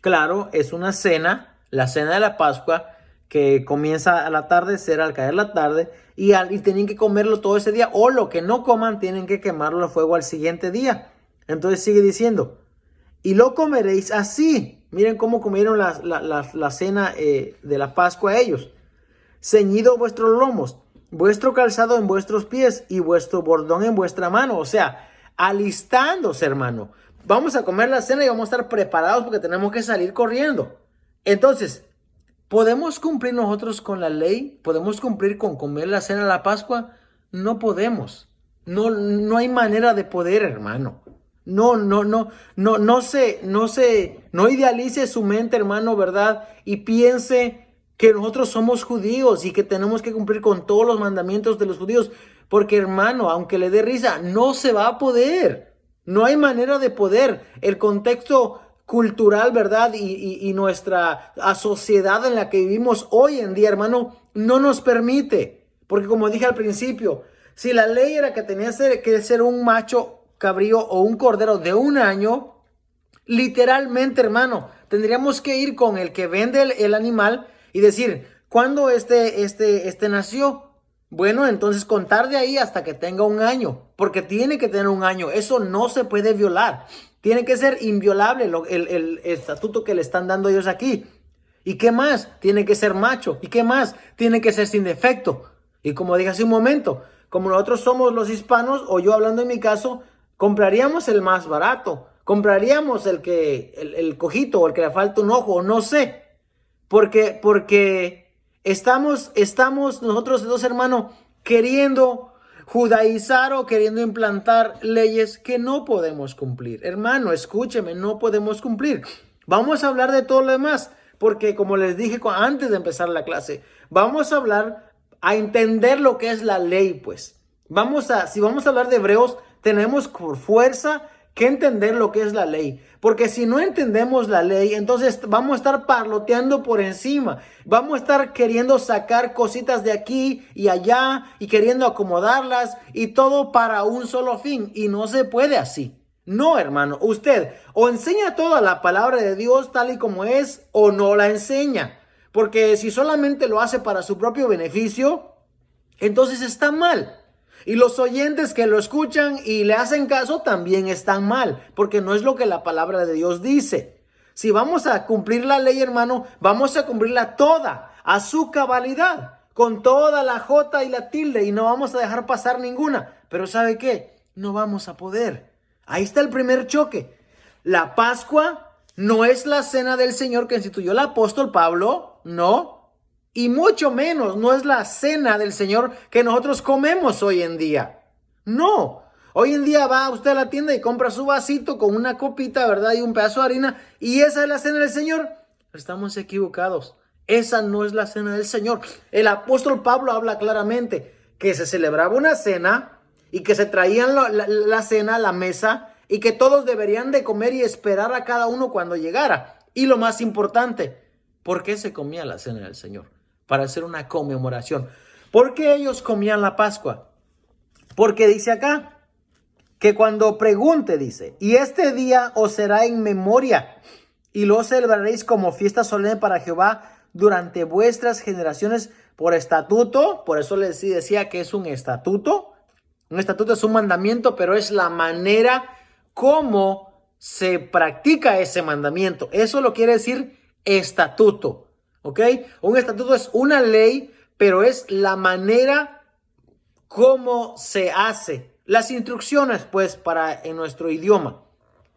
Speaker 1: Claro, es una cena, la cena de la Pascua, que comienza al atardecer, al caer la tarde, y tienen que comerlo todo ese día, o lo que no coman tienen que quemarlo al fuego al siguiente día. Entonces sigue diciendo, y lo comeréis así. Miren cómo comieron la cena de la Pascua ellos. Ceñido vuestros lomos, vuestro calzado en vuestros pies y vuestro bordón en vuestra mano. O sea, alistándose, hermano. Vamos a comer la cena y vamos a estar preparados porque tenemos que salir corriendo. Entonces, ¿podemos cumplir nosotros con la ley? ¿Podemos cumplir con comer la cena de la Pascua? No podemos. No, no hay manera de poder, hermano. No idealice su mente, hermano, ¿verdad? Y piense que nosotros somos judíos y que tenemos que cumplir con todos los mandamientos de los judíos. Porque, hermano, aunque le dé risa, no se va a poder. No hay manera de poder. El contexto cultural, ¿verdad? Y nuestra sociedad en la que vivimos hoy en día, hermano, no nos permite. Porque como dije al principio, si la ley era que tenía que ser un macho cabrío o un cordero de 1 año, literalmente, hermano, tendríamos que ir con el que vende el animal y decir, ¿cuándo este nació? Bueno, entonces contar de ahí hasta que tenga 1 año, porque tiene que tener 1 año. Eso no se puede violar. Tiene que ser inviolable el estatuto que le están dando ellos aquí. ¿Y qué más? Tiene que ser macho. ¿Y qué más? Tiene que ser sin defecto. Y como dije hace un momento, como nosotros somos los hispanos, o yo hablando en mi caso, compraríamos el más barato. Compraríamos el cojito o el que le falta un ojo, no sé. Porque estamos nosotros dos hermanos queriendo judaizar o queriendo implantar leyes que no podemos cumplir. Hermano, escúcheme, no podemos cumplir. Vamos a hablar de todo lo demás, porque como les dije antes de empezar la clase, vamos a hablar a entender lo que es la ley, pues. Si vamos a hablar de Hebreos, tenemos por fuerza que entender lo que es la ley. Porque si no entendemos la ley, entonces vamos a estar parloteando por encima. Vamos a estar queriendo sacar cositas de aquí y allá y queriendo acomodarlas y todo para un solo fin. Y no se puede así. No, hermano. Usted o enseña toda la palabra de Dios tal y como es o no la enseña. Porque si solamente lo hace para su propio beneficio, entonces está mal. Y los oyentes que lo escuchan y le hacen caso también están mal, porque no es lo que la palabra de Dios dice. Si vamos a cumplir la ley, hermano, vamos a cumplirla toda, a su cabalidad, con toda la jota y la tilde, y no vamos a dejar pasar ninguna. Pero ¿sabe qué? No vamos a poder. Ahí está el primer choque. La Pascua no es la cena del Señor que instituyó el apóstol Pablo, no. Y mucho menos no es la cena del Señor que nosotros comemos hoy en día. No. Hoy en día va usted a la tienda y compra su vasito con una copita, ¿verdad? Y un pedazo de harina. Y esa es la cena del Señor. Estamos equivocados. Esa no es la cena del Señor. El apóstol Pablo habla claramente que se celebraba una cena y que se traían la cena a la mesa y que todos deberían de comer y esperar a cada uno cuando llegara. Y lo más importante, ¿por qué se comía la cena del Señor? Para hacer una conmemoración. ¿Por qué ellos comían la Pascua? Porque dice acá que cuando pregunte, dice, y este día os será en memoria y lo celebraréis como fiesta solemne para Jehová durante vuestras generaciones por estatuto. Por eso les decía que es un estatuto. Un estatuto es un mandamiento, pero es la manera como se practica ese mandamiento. Eso lo quiere decir estatuto. ¿Ok? Un estatuto es una ley, pero es la manera como se hace. Las instrucciones, pues, en nuestro idioma.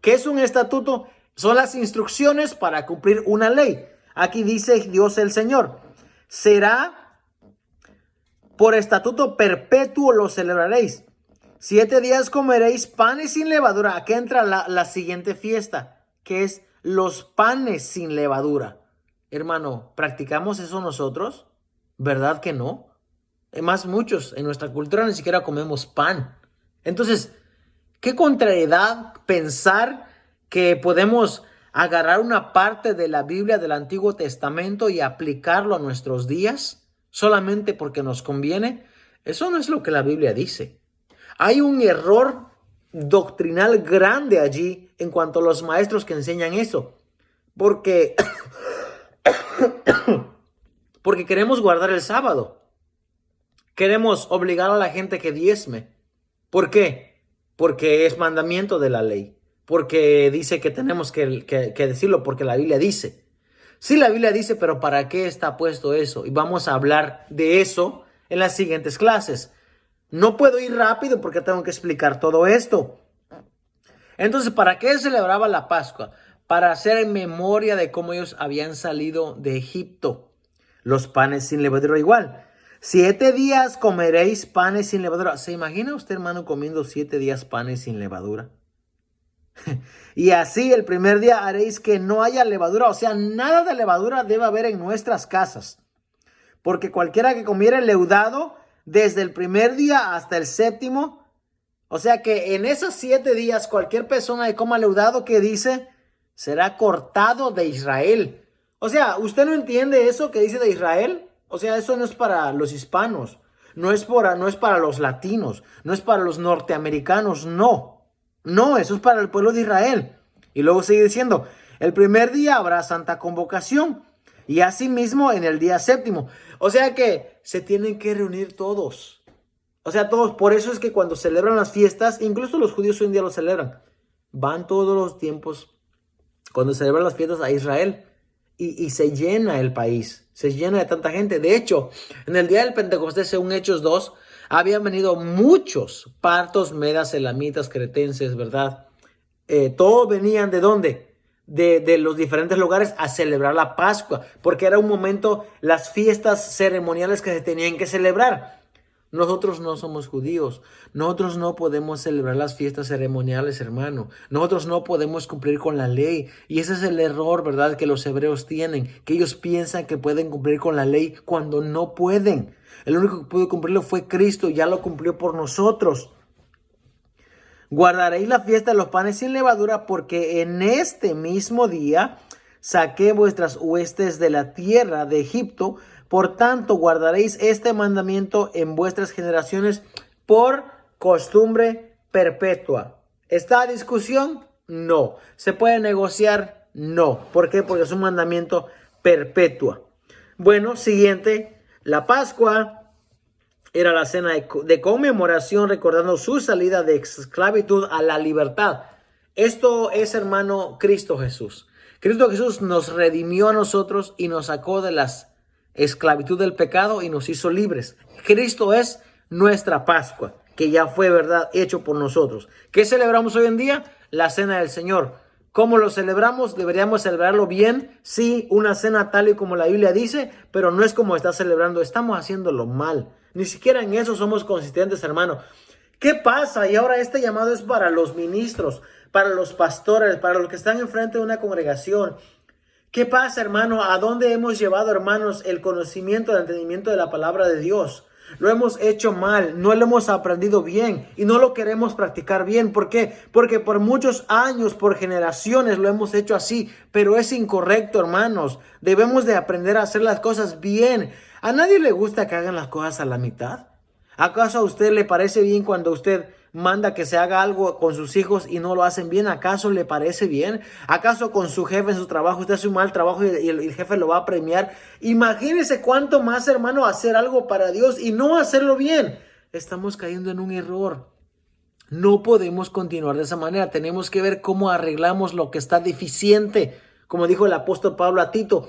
Speaker 1: ¿Qué es un estatuto? Son las instrucciones para cumplir una ley. Aquí dice Dios el Señor. Será por estatuto perpetuo lo celebraréis. 7 días comeréis panes sin levadura. Aquí entra la siguiente fiesta, que es los panes sin levadura. Hermano, ¿practicamos eso nosotros? ¿Verdad que no? Además, muchos en nuestra cultura ni siquiera comemos pan. Entonces, qué contrariedad pensar que podemos agarrar una parte de la Biblia del Antiguo Testamento y aplicarlo a nuestros días solamente porque nos conviene. Eso no es lo que la Biblia dice. Hay un error doctrinal grande allí en cuanto a los maestros que enseñan eso. Porque queremos guardar el sábado. Queremos obligar a la gente que diezme. ¿Por qué? Porque es mandamiento de la ley. Porque dice que tenemos que decirlo porque la Biblia dice. Sí, la Biblia dice, pero ¿para qué está puesto eso? Y vamos a hablar de eso en las siguientes clases. No puedo ir rápido porque tengo que explicar todo esto. Entonces, ¿para qué celebraba la Pascua? para hacer en memoria de cómo ellos habían salido de Egipto. Los panes sin levadura igual. 7 días comeréis panes sin levadura. ¿Se imagina usted, hermano, comiendo 7 días panes sin levadura? Y así el primer día haréis que no haya levadura. O sea, nada de levadura debe haber en nuestras casas. Porque cualquiera que comiere leudado desde el primer día hasta el séptimo, o sea que en esos 7 días cualquier persona que coma leudado, que dice, será cortado de Israel. O sea, ¿usted no entiende eso que dice de Israel? O sea, eso no es para los hispanos, no es para los latinos, no es para los norteamericanos, no. No, eso es para el pueblo de Israel. Y luego sigue diciendo, el primer día habrá santa convocación y asimismo en el día séptimo. O sea que se tienen que reunir todos. O sea, todos. Por eso es que cuando celebran las fiestas, incluso los judíos hoy en día lo celebran. Van todos los tiempos cuando celebran las fiestas a Israel. Y se llena el país, se llena de tanta gente. De hecho, en el día del Pentecostés, según Hechos 2, habían venido muchos partos, medas, elamitas, cretenses, ¿verdad? Todos venían ¿de dónde? De los diferentes lugares a celebrar la Pascua, porque era un momento, las fiestas ceremoniales que se tenían que celebrar. Nosotros no somos judíos. Nosotros no podemos celebrar las fiestas ceremoniales, hermano. Nosotros no podemos cumplir con la ley. Y ese es el error, ¿verdad?, que los hebreos tienen. Que ellos piensan que pueden cumplir con la ley cuando no pueden. El único que pudo cumplirlo fue Cristo. Ya lo cumplió por nosotros. Guardaréis la fiesta de los panes sin levadura, porque en este mismo día saqué vuestras huestes de la tierra de Egipto. Por tanto, guardaréis este mandamiento en vuestras generaciones por costumbre perpetua. ¿Está a discusión? No. ¿Se puede negociar? No. ¿Por qué? Porque es un mandamiento perpetua. Bueno, siguiente. La Pascua era la cena de conmemoración recordando su salida de esclavitud a la libertad. Esto es, hermano, Cristo Jesús. Cristo Jesús nos redimió a nosotros y nos sacó de las esclavitud del pecado y nos hizo libres. Cristo es nuestra Pascua, que ya fue, verdad, hecho por nosotros. ¿Qué celebramos hoy en día? La cena del Señor. ¿Cómo lo celebramos? Deberíamos celebrarlo bien. Sí, una cena tal y como la Biblia dice, pero no es como está celebrando. Estamos haciéndolo mal. Ni siquiera en eso somos consistentes, hermano. ¿Qué pasa? Y ahora este llamado es para los ministros, para los pastores, para los que están enfrente de una congregación. ¿Qué pasa, hermano? ¿A dónde hemos llevado, hermanos, el conocimiento, el entendimiento de la palabra de Dios? Lo hemos hecho mal, no lo hemos aprendido bien y no lo queremos practicar bien. ¿Por qué? Porque por muchos años, por generaciones lo hemos hecho así, pero es incorrecto, hermanos. Debemos de aprender a hacer las cosas bien. ¿A nadie le gusta que hagan las cosas a la mitad? ¿Acaso a usted le parece bien cuando usted manda que se haga algo con sus hijos y no lo hacen bien? ¿Acaso le parece bien? ¿Acaso con su jefe en su trabajo usted hace un mal trabajo y el jefe lo va a premiar? Imagínese cuánto más, hermano, hacer algo para Dios y no hacerlo bien. Estamos cayendo en un error. No podemos continuar de esa manera. Tenemos que ver cómo arreglamos lo que está deficiente. Como dijo el apóstol Pablo a Tito,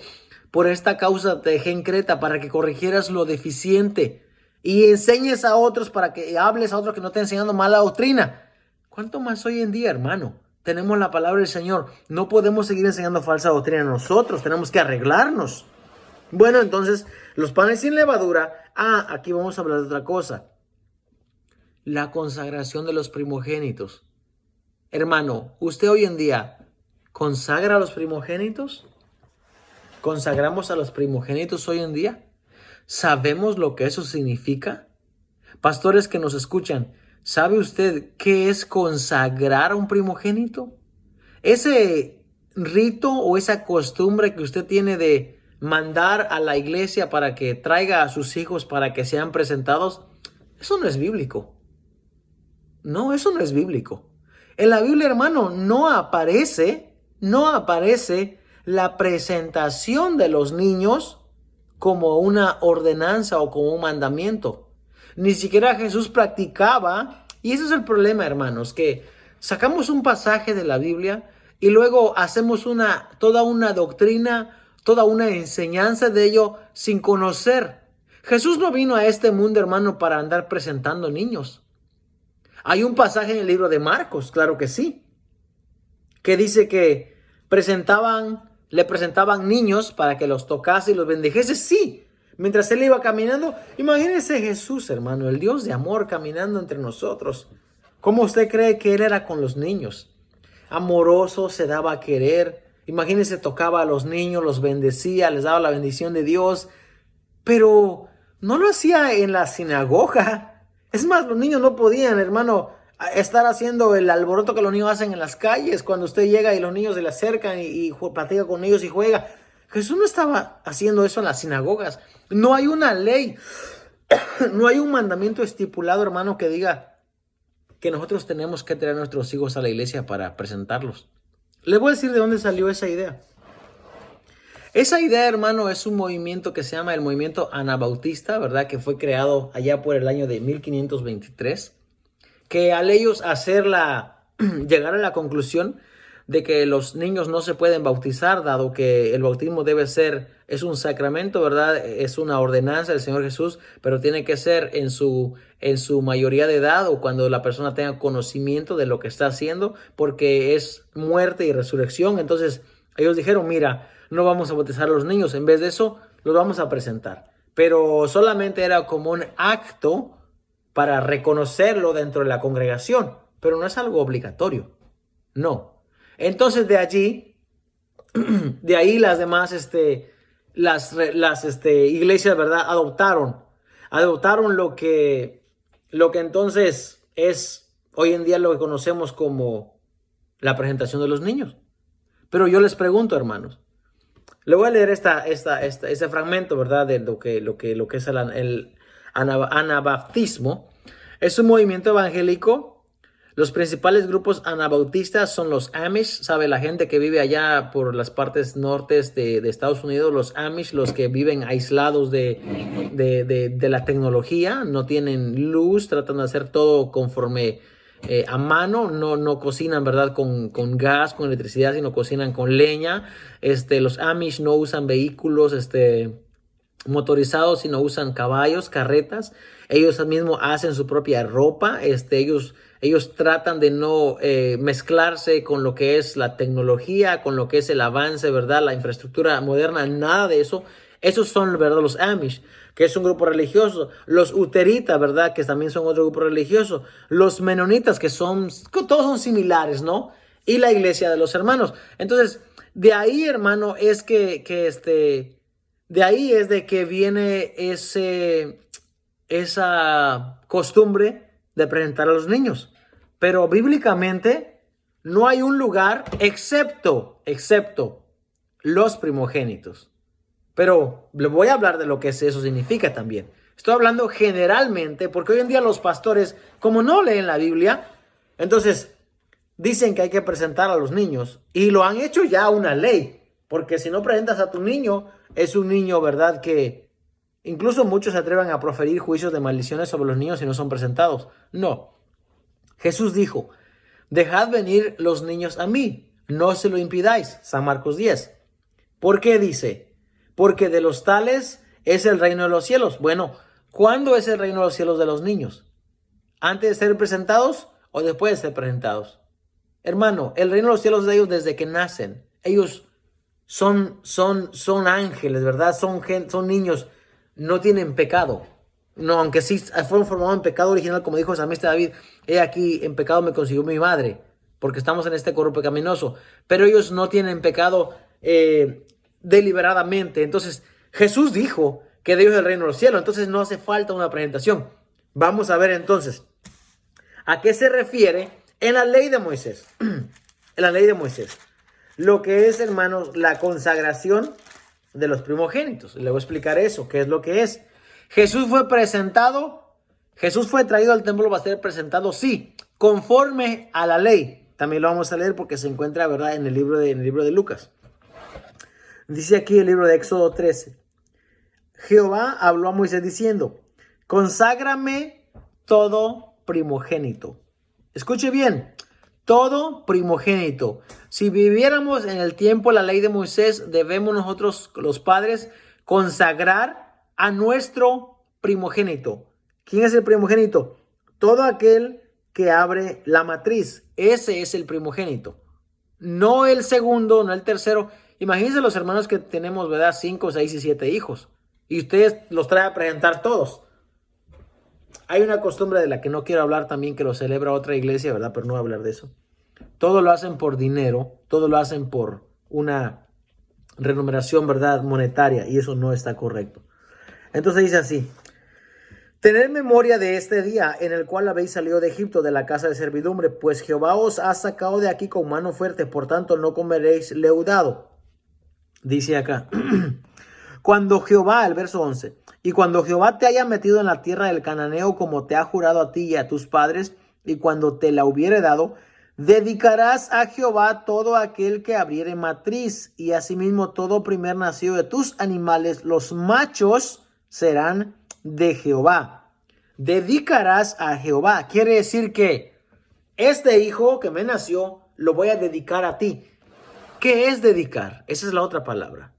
Speaker 1: por esta causa te dejé en Creta para que corrigieras lo deficiente y enseñes a otros, para que hables a otros que no estén enseñando mala doctrina. ¿Cuánto más hoy en día, hermano? Tenemos la palabra del Señor. No podemos seguir enseñando falsa doctrina nosotros. Tenemos que arreglarnos. Bueno, entonces, los panes sin levadura. Aquí vamos a hablar de otra cosa. La consagración de los primogénitos. Hermano, ¿usted hoy en día consagra a los primogénitos? ¿Consagramos a los primogénitos hoy en día? ¿Sabemos lo que eso significa? Pastores que nos escuchan, ¿sabe usted qué es consagrar a un primogénito? Ese rito o esa costumbre que usted tiene de mandar a la iglesia para que traiga a sus hijos para que sean presentados, eso no es bíblico. No, eso no es bíblico. En la Biblia, hermano, no aparece la presentación de los niños como una ordenanza o como un mandamiento. Ni siquiera Jesús practicaba. Y ese es el problema, hermanos, que sacamos un pasaje de la Biblia y luego hacemos toda una doctrina, toda una enseñanza de ello sin conocer. Jesús no vino a este mundo, hermano, para andar presentando niños. Hay un pasaje en el libro de Marcos, claro que sí, que dice que le presentaban niños para que los tocase y los bendijese, sí. Mientras él iba caminando, imagínese Jesús, hermano, el Dios de amor caminando entre nosotros. ¿Cómo usted cree que él era con los niños? Amoroso, se daba a querer. Imagínese, tocaba a los niños, los bendecía, les daba la bendición de Dios. Pero no lo hacía en la sinagoga. Es más, los niños no podían, hermano, estar haciendo el alboroto que los niños hacen en las calles. Cuando usted llega y los niños se le acercan y platica con ellos y juega. Jesús no estaba haciendo eso en las sinagogas. No hay una ley, no hay un mandamiento estipulado, hermano, que diga que nosotros tenemos que traer a nuestros hijos a la iglesia para presentarlos. Le voy a decir de dónde salió esa idea. Esa idea, hermano, es un movimiento que se llama el movimiento anabautista, ¿verdad? Que fue creado allá por el año de 1523, que al ellos llegar a la conclusión de que los niños no se pueden bautizar, dado que el bautismo es un sacramento, ¿verdad? Es una ordenanza del Señor Jesús, pero tiene que ser en su mayoría de edad o cuando la persona tenga conocimiento de lo que está haciendo, porque es muerte y resurrección. Entonces ellos dijeron, mira, no vamos a bautizar a los niños, en vez de eso los vamos a presentar. Pero solamente era como un acto para reconocerlo dentro de la congregación, pero no es algo obligatorio, no. Entonces de ahí las demás iglesias, ¿verdad? Adoptaron lo que entonces es hoy en día lo que conocemos como la presentación de los niños. Pero yo les pregunto, hermanos, le voy a leer este fragmento, ¿verdad? De lo que es el anabaptismo. Es un movimiento evangélico. Los principales grupos anabautistas son los Amish, ¿sabe? La gente que vive allá por las partes nortes de Estados Unidos, los Amish, los que viven aislados de la tecnología, no tienen luz, tratan de hacer todo conforme a mano, no cocinan, ¿verdad? Con gas, con electricidad, sino cocinan con leña. Los Amish no usan vehículos, motorizados, sino usan caballos, carretas. Ellos mismos hacen su propia ropa. Ellos tratan de no mezclarse con lo que es la tecnología, con lo que es el avance, ¿verdad? La infraestructura moderna, nada de eso. Esos son, ¿verdad? Los Amish, que es un grupo religioso. Los Uteritas, ¿verdad? Que también son otro grupo religioso. Los Menonitas, que todos son similares, ¿no? Y la Iglesia de los Hermanos. Entonces, de ahí, hermano, es de ahí es de que viene esa costumbre de presentar a los niños. Pero bíblicamente no hay un lugar excepto los primogénitos. Pero le voy a hablar de lo que eso significa también. Estoy hablando generalmente porque hoy en día los pastores, como no leen la Biblia, entonces dicen que hay que presentar a los niños y lo han hecho ya una ley. Porque si no presentas a tu niño, es un niño, ¿verdad? Que incluso muchos se atreven a proferir juicios de maldiciones sobre los niños si no son presentados. No. Jesús dijo, dejad venir los niños a mí, no se lo impidáis. San Marcos 10. ¿Por qué dice? Porque de los tales es el reino de los cielos. Bueno, ¿cuándo es el reino de los cielos de los niños? ¿Antes de ser presentados o después de ser presentados? Hermano, el reino de los cielos de ellos desde que nacen. Ellos son ángeles, ¿verdad? Son niños, no tienen pecado. No, aunque sí fueron formados en pecado original, como dijo el salmista David, he aquí, en pecado me concibió mi madre, porque estamos en este cuerpo pecaminoso. Pero ellos no tienen pecado deliberadamente. Entonces, Jesús dijo que de ellos es el reino de los cielos. Entonces, no hace falta una presentación. Vamos a ver entonces, ¿a qué se refiere en la ley de Moisés? En la ley de Moisés. Lo que es, hermanos, la consagración de los primogénitos. Le voy a explicar eso, qué es lo que es. Jesús fue traído al templo para ser presentado, sí, conforme a la ley. También lo vamos a leer porque se encuentra, ¿verdad?, en el libro de Lucas. Dice aquí el libro de Éxodo 13. Jehová habló a Moisés diciendo, conságrame todo primogénito. Escuche bien. Todo primogénito. Si viviéramos en el tiempo de la ley de Moisés, debemos nosotros, los padres, consagrar a nuestro primogénito. ¿Quién es el primogénito? Todo aquel que abre la matriz. Ese es el primogénito. No el segundo, no el tercero. Imagínense los hermanos que tenemos, ¿verdad? 5, 6 y 7 hijos. Y ustedes los traen a presentar todos. Hay una costumbre de la que no quiero hablar también, que lo celebra otra iglesia, ¿verdad? Pero no voy a hablar de eso. Todo lo hacen por dinero, todo lo hacen por una remuneración, ¿verdad? Monetaria, y eso no está correcto. Entonces dice así: tened memoria de este día en el cual habéis salido de Egipto, de la casa de servidumbre, pues Jehová os ha sacado de aquí con mano fuerte, por tanto no comeréis leudado. Dice acá, cuando Jehová, el verso 11, y cuando Jehová te haya metido en la tierra del cananeo, como te ha jurado a ti y a tus padres, y cuando te la hubiere dado, dedicarás a Jehová todo aquel que abriere matriz, y asimismo todo primer nacido de tus animales, los machos serán de Jehová. Dedicarás a Jehová. Quiere decir que este hijo que me nació lo voy a dedicar a ti. ¿Qué es dedicar? Esa es la otra palabra.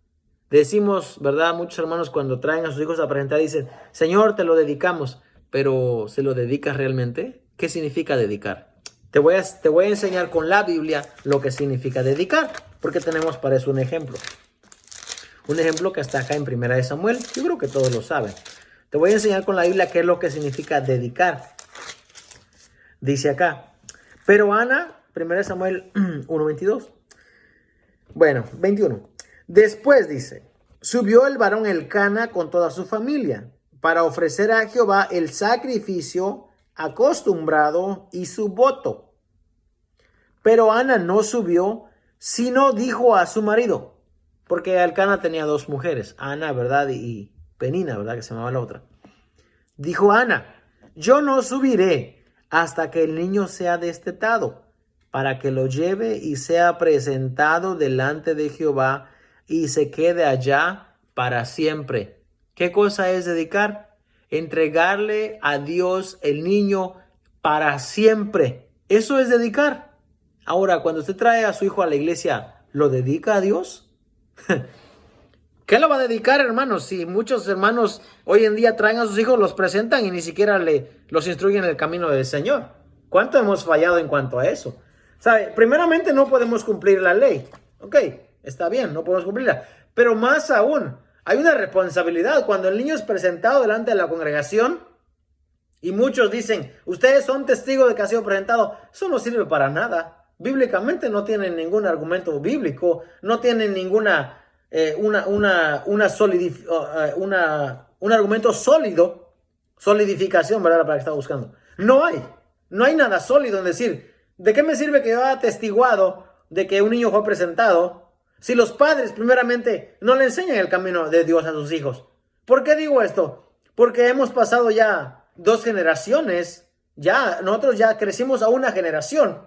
Speaker 1: Decimos, ¿verdad? Muchos hermanos cuando traen a sus hijos a presentar dicen, Señor, te lo dedicamos. Pero ¿se lo dedicas realmente? ¿Qué significa dedicar? Te voy a enseñar con la Biblia lo que significa dedicar, porque tenemos para eso un ejemplo. Un ejemplo que está acá en 1 Samuel. Yo creo que todos lo saben. Te voy a enseñar con la Biblia qué es lo que significa dedicar. Dice acá, pero Ana, 1 Samuel 1:22. Bueno, 21. Después dice, subió el varón Elcana con toda su familia para ofrecer a Jehová el sacrificio acostumbrado y su voto. Pero Ana no subió, sino dijo a su marido, porque Elcana tenía 2 mujeres, Ana, ¿verdad? Y Penina, ¿verdad? Que se llamaba la otra. Dijo Ana, yo no subiré hasta que el niño sea destetado, para que lo lleve y sea presentado delante de Jehová y se quede allá para siempre. ¿Qué cosa es dedicar? Entregarle a Dios el niño para siempre. Eso es dedicar. Ahora, cuando usted trae a su hijo a la iglesia, ¿lo dedica a Dios? ¿Qué lo va a dedicar, hermanos? Si muchos hermanos hoy en día traen a sus hijos, los presentan y ni siquiera los instruyen en el camino del Señor. ¿Cuánto hemos fallado en cuanto a eso? ¿Sabe? Primeramente no podemos cumplir la ley. Ok, está bien, no podemos cumplirla. Pero más aún, hay una responsabilidad. Cuando el niño es presentado delante de la congregación y muchos dicen, ustedes son testigos de que ha sido presentado, eso no sirve para nada. Bíblicamente no tienen ningún argumento bíblico, no tienen ninguna un argumento sólido, solidificación, ¿verdad? Para que está buscando. No hay nada sólido en decir, ¿de qué me sirve que yo haya atestiguado de que un niño fue presentado si los padres primeramente no le enseñan el camino de Dios a sus hijos? ¿Por qué digo esto? Porque hemos pasado ya 2 generaciones, nosotros ya crecimos a una generación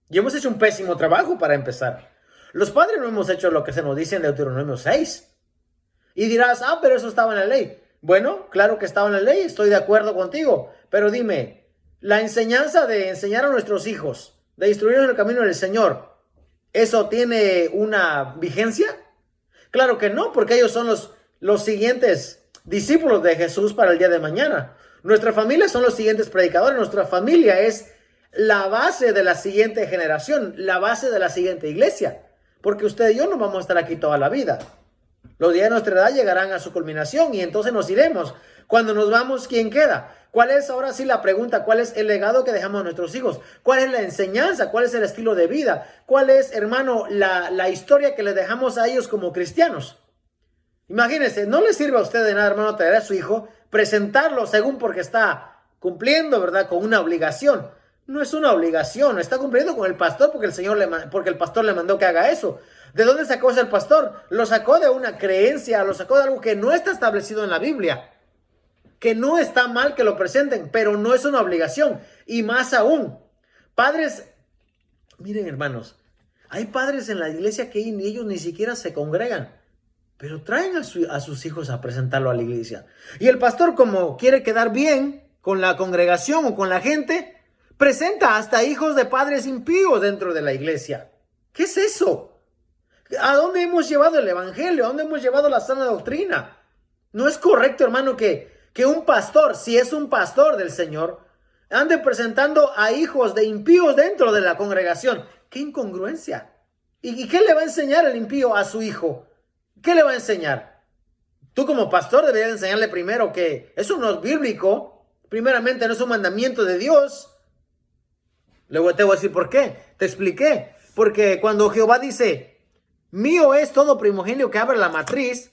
Speaker 1: y hemos hecho un pésimo trabajo para empezar. Los padres no hemos hecho lo que se nos dice en Deuteronomio 6. Y dirás, pero eso estaba en la ley. Bueno, claro que estaba en la ley, estoy de acuerdo contigo. Pero dime, la enseñanza de enseñar a nuestros hijos, de instruirnos en el camino del Señor, ¿eso tiene una vigencia? Claro que no, porque ellos son los siguientes discípulos de Jesús para el día de mañana. Nuestra familia son los siguientes predicadores. Nuestra familia es la base de la siguiente generación, la base de la siguiente iglesia. Porque usted y yo no vamos a estar aquí toda la vida. Los días de nuestra edad llegarán a su culminación y entonces nos iremos. Cuando nos vamos, ¿quién queda? ¿Cuál es ahora sí la pregunta? ¿Cuál es el legado que dejamos a nuestros hijos? ¿Cuál es la enseñanza? ¿Cuál es el estilo de vida? ¿Cuál es, hermano, la historia que le dejamos a ellos como cristianos? Imagínense, no le sirve a usted de nada, hermano, traer a su hijo, presentarlo según porque está cumpliendo, ¿verdad? Con una obligación. No es una obligación, está cumpliendo con el pastor porque el pastor le mandó que haga eso. ¿De dónde sacó ese el pastor? Lo sacó de una creencia, lo sacó de algo que no está establecido en la Biblia. Que no está mal que lo presenten, pero no es una obligación. Y más aún, padres, miren hermanos, hay padres en la iglesia que ellos ni siquiera se congregan, pero traen a sus hijos a presentarlo a la iglesia. Y el pastor, como quiere quedar bien con la congregación o con la gente, presenta hasta hijos de padres impíos dentro de la iglesia. ¿Qué es eso? ¿A dónde hemos llevado el evangelio? ¿A dónde hemos llevado la sana doctrina? No es correcto, hermano, que un pastor, si es un pastor del Señor, ande presentando a hijos de impíos dentro de la congregación. ¡Qué incongruencia! ¿Y qué le va a enseñar el impío a su hijo? ¿Qué le va a enseñar? Tú como pastor deberías enseñarle primero que eso no es bíblico. Primeramente no es un mandamiento de Dios. Luego te voy a decir por qué. Te expliqué. Porque cuando Jehová dice, mío es todo primogenio que abre la matriz,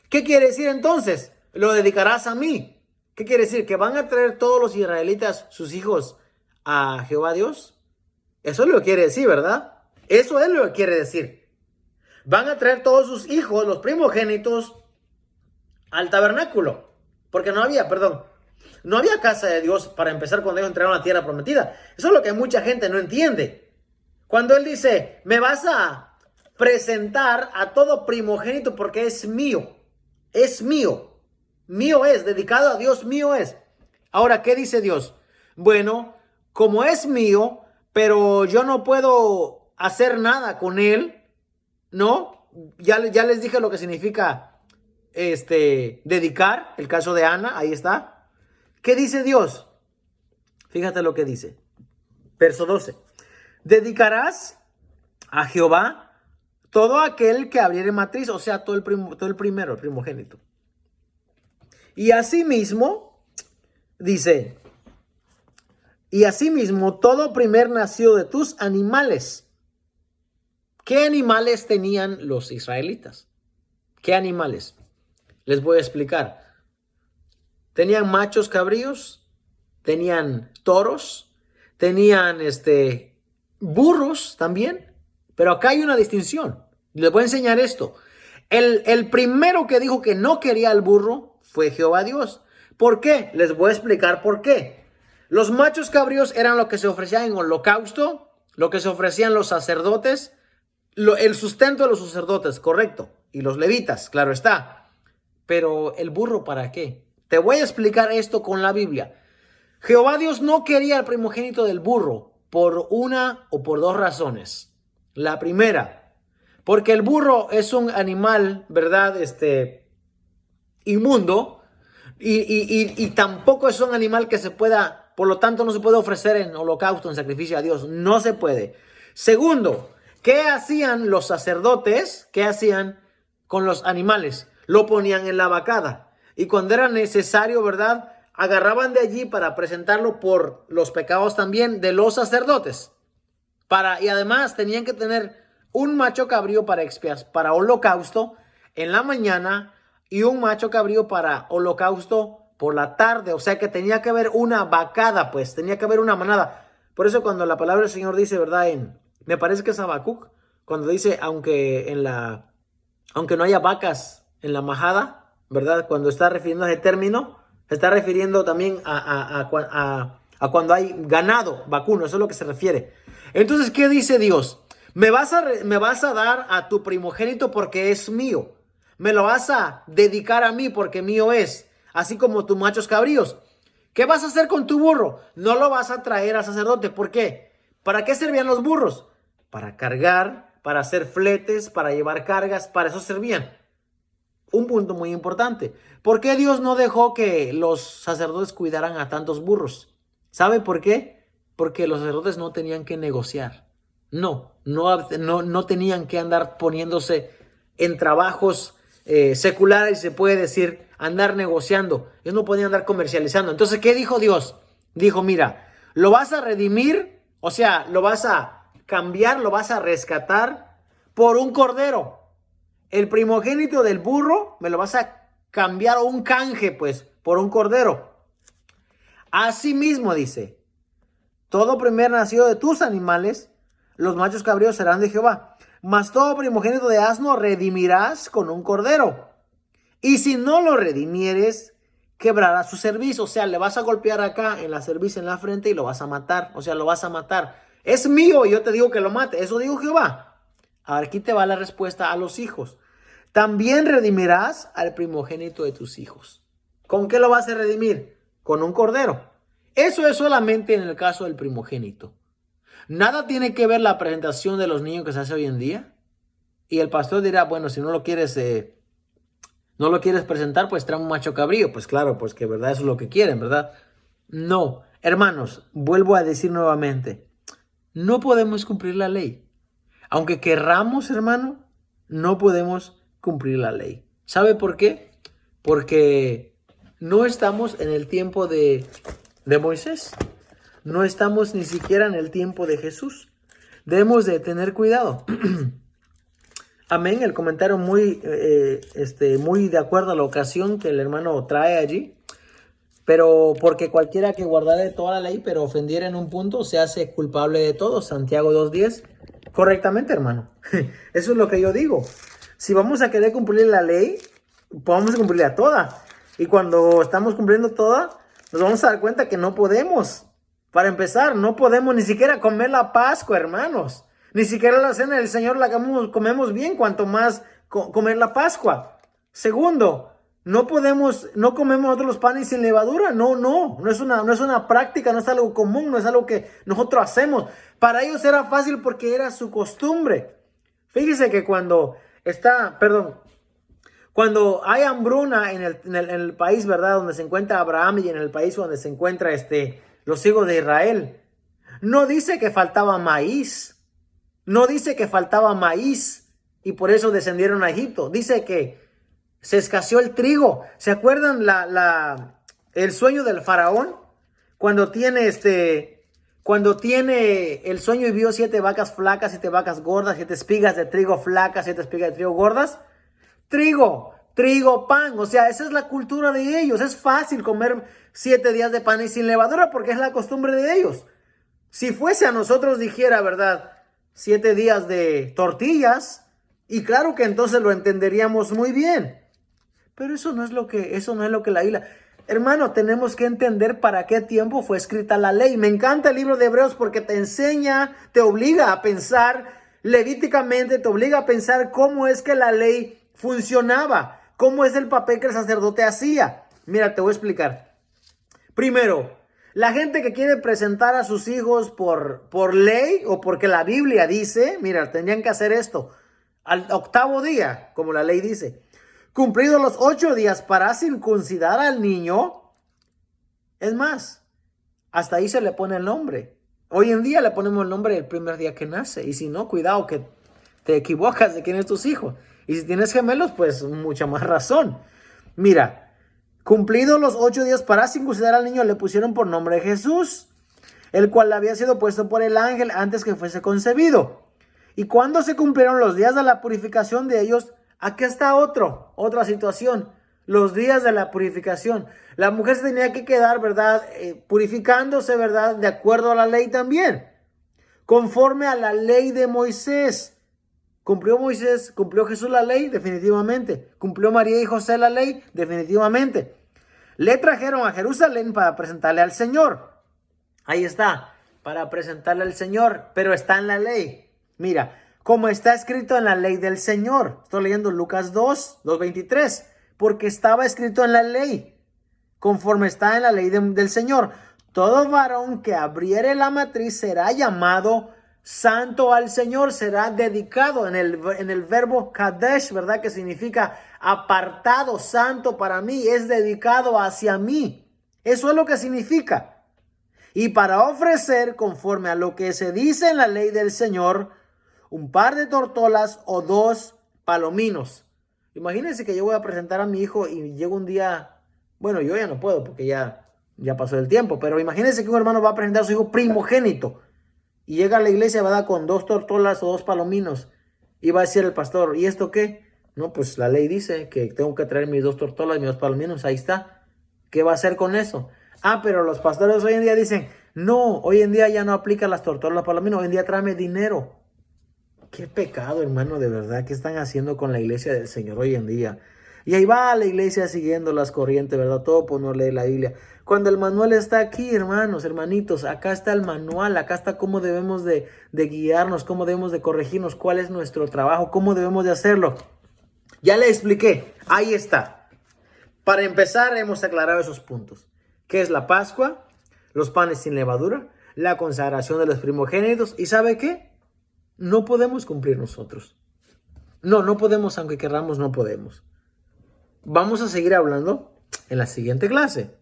Speaker 1: ¿qué quiere decir entonces? Lo dedicarás a mí. ¿Qué quiere decir? ¿Que van a traer todos los israelitas, sus hijos, a Jehová Dios? Eso es lo que quiere decir, ¿verdad? Eso es lo que quiere decir. Van a traer todos sus hijos, los primogénitos, al tabernáculo. Porque no había casa de Dios para empezar cuando ellos entraron a la tierra prometida. Eso es lo que mucha gente no entiende. Cuando Él dice, me vas a presentar a todo primogénito porque es mío. Es mío. Mío es, dedicado a Dios, mío es. Ahora, ¿qué dice Dios? Bueno, como es mío, pero yo no puedo hacer nada con él, ¿no? Ya les dije lo que significa dedicar, el caso de Ana, ahí está. ¿Qué dice Dios? Fíjate lo que dice. Verso 12. Dedicarás a Jehová todo aquel que abriere matriz, o sea, todo el primero, el primogénito. Y asimismo, dice, y asimismo todo primer nacido de tus animales. ¿Qué animales tenían los israelitas? ¿Qué animales? Les voy a explicar. Tenían machos cabríos, tenían toros, tenían burros también, pero acá hay una distinción. Les voy a enseñar esto. El primero que dijo que no quería el burro fue Jehová Dios. ¿Por qué? Les voy a explicar por qué. Los machos cabríos eran lo que se ofrecía en holocausto, lo que se ofrecían los sacerdotes, el sustento de los sacerdotes, correcto, y los levitas, claro está. Pero el burro, ¿para qué? Te voy a explicar esto con la Biblia. Jehová Dios no quería el primogénito del burro por una o por dos razones. La primera, porque el burro es un animal, ¿verdad? Inmundo y tampoco es un animal que se pueda, por lo tanto no se puede ofrecer en holocausto, en sacrificio a Dios, no se puede. Segundo, ¿qué hacían los sacerdotes? ¿Qué hacían con los animales? Lo ponían en la vacada y cuando era necesario, ¿verdad? Agarraban de allí para presentarlo por los pecados también de los sacerdotes. Y además tenían que tener un macho cabrío para holocausto en la mañana y un macho cabrío para holocausto por la tarde. O sea que tenía que haber una vacada, pues, tenía que haber una manada. Por eso cuando la palabra del Señor dice, ¿verdad? Me parece que es Habacuc, cuando dice, aunque no haya vacas en la majada, ¿verdad? Cuando está refiriendo a ese término, se está refiriendo también a cuando hay ganado vacuno, eso es lo que se refiere. Entonces, ¿qué dice Dios? Me vas a dar a tu primogénito porque es mío. Me lo vas a dedicar a mí porque mío es. Así como tus machos cabríos. ¿Qué vas a hacer con tu burro? No lo vas a traer al sacerdote. ¿Por qué? ¿Para qué servían los burros? Para cargar, para hacer fletes, para llevar cargas. Para eso servían. Un punto muy importante. ¿Por qué Dios no dejó que los sacerdotes cuidaran a tantos burros? ¿Sabe por qué? Porque los sacerdotes no tenían que negociar. No tenían que andar poniéndose en trabajos seculares, se puede decir, andar negociando. Ellos no podían andar comercializando. Entonces, ¿qué dijo Dios? Dijo, mira, lo vas a redimir, o sea, lo vas a cambiar, lo vas a rescatar por un cordero. El primogénito del burro me lo vas a cambiar o un canje, pues, por un cordero. Asimismo, dice, todo primer nacido de tus animales, los machos cabríos serán de Jehová. Mas todo primogénito de asno redimirás con un cordero. Y si no lo redimieres, quebrará su cerviz. O sea, le vas a golpear acá en la cerviz, en la frente y lo vas a matar. O sea, lo vas a matar. Es mío y yo te digo que lo mate. Eso dijo Jehová. Ahora aquí te va la respuesta a los hijos. También redimirás al primogénito de tus hijos. ¿Con qué lo vas a redimir? Con un cordero. Eso es solamente en el caso del primogénito. Nada tiene que ver la presentación de los niños que se hace hoy en día. Y el pastor dirá, bueno, si no lo quieres presentar, pues trae un macho cabrío. Pues claro, pues que verdad eso es lo que quieren, ¿verdad? No, hermanos, vuelvo a decir nuevamente, no podemos cumplir la ley. Aunque querramos, hermano, no podemos cumplir la ley. ¿Sabe por qué? Porque no estamos en el tiempo de Moisés. No estamos ni siquiera en el tiempo de Jesús. Debemos de tener cuidado. Amén. El comentario muy de acuerdo a la ocasión que el hermano trae allí. Pero porque cualquiera que guardare toda la ley, pero ofendiera en un punto, se hace culpable de todo. Santiago 2:10. Correctamente, hermano. Eso es lo que yo digo. Si vamos a querer cumplir la ley, vamos a cumplirla toda. Y cuando estamos cumpliendo toda, nos vamos a dar cuenta que no podemos. Para empezar, no podemos ni siquiera comer la Pascua, hermanos. Ni siquiera la cena del Señor la comemos bien, cuanto más comer la Pascua. Segundo, no comemos nosotros los panes sin levadura. No es una práctica, no es algo común, no es algo que nosotros hacemos. Para ellos era fácil porque era su costumbre. Fíjese que cuando hay hambruna en el país, ¿verdad? Donde se encuentra Abraham y en el país donde se encuentra los hijos de Israel. No dice que faltaba maíz. No dice que faltaba maíz y por eso descendieron a Egipto. Dice que se escaseó el trigo. ¿Se acuerdan el sueño del faraón? Cuando tiene el sueño y vio 7 vacas flacas, 7 vacas gordas, 7 espigas de trigo flacas, 7 espigas de trigo gordas. Trigo, pan. O sea, esa es la cultura de ellos. Es fácil comer 7 días de pan y sin levadura porque es la costumbre de ellos. Si fuese a nosotros dijera, ¿verdad? 7 días de tortillas, y claro que entonces lo entenderíamos muy bien. Pero eso no es lo que la Biblia. Hermano, tenemos que entender para qué tiempo fue escrita la ley. Me encanta el libro de Hebreos porque te enseña, te obliga a pensar levíticamente, te obliga a pensar cómo es que la ley funcionaba, cómo es el papel que el sacerdote hacía. Mira, te voy a explicar. Primero, la gente que quiere presentar a sus hijos por ley o porque la Biblia dice, mira, tendrían que hacer esto al 8º día, como la ley dice. Cumplidos los 8 días para circuncidar al niño. Es más, hasta ahí se le pone el nombre. Hoy en día le ponemos el nombre el primer día que nace. Y si no, cuidado que te equivocas de quién es tus hijos. Y si tienes gemelos, pues mucha más razón. Mira. Cumplidos los 8 días para circuncidar al niño, le pusieron por nombre Jesús, el cual había sido puesto por el ángel antes que fuese concebido. Y cuando se cumplieron los días de la purificación de ellos, aquí está otra situación, los días de la purificación. La mujer se tenía que quedar, ¿verdad? Purificándose, ¿verdad? De acuerdo a la ley también, conforme a la ley de Moisés. ¿Cumplió Jesús la ley? Definitivamente. ¿Cumplió María y José la ley? Definitivamente. Le trajeron a Jerusalén para presentarle al Señor. Ahí está, para presentarle al Señor, pero está en la ley. Mira, como está escrito en la ley del Señor. Estoy leyendo Lucas 2:23, porque estaba escrito en la ley, conforme está en la ley del Señor. Todo varón que abriere la matriz será llamado santo al Señor, será dedicado en el verbo kadesh, ¿verdad? Que significa apartado, santo para mí, es dedicado hacia mí. Eso es lo que significa. Y para ofrecer, conforme a lo que se dice en la ley del Señor, un par de tortolas o 2 palominos. Imagínense que yo voy a presentar a mi hijo y llega un día, bueno, yo ya no puedo porque ya pasó el tiempo, pero imagínense que un hermano va a presentar a su hijo primogénito. Y llega a la iglesia, ¿verdad? Con 2 tortolas o 2 palominos. Y va a decir el pastor, ¿y esto qué? No, pues la ley dice que tengo que traer mis 2 tortolas y mis 2 palominos. Ahí está. ¿Qué va a hacer con eso? Pero los pastores hoy en día dicen, no, hoy en día ya no aplica las tortolas, los palominos. Hoy en día tráeme dinero. Qué pecado, hermano, de verdad. ¿Qué están haciendo con la iglesia del Señor hoy en día? Y ahí va la iglesia siguiendo las corrientes, ¿verdad? Todo por no leer la Biblia. Cuando el manual está aquí, hermanos, hermanitos, acá está el manual, acá está cómo debemos de guiarnos, cómo debemos de corregirnos, cuál es nuestro trabajo, cómo debemos de hacerlo. Ya le expliqué, ahí está. Para empezar, hemos aclarado esos puntos. ¿Qué es la Pascua? Los panes sin levadura, la consagración de los primogénitos. ¿Y sabe qué? No podemos cumplir nosotros. No podemos, aunque querramos, no podemos. Vamos a seguir hablando en la siguiente clase,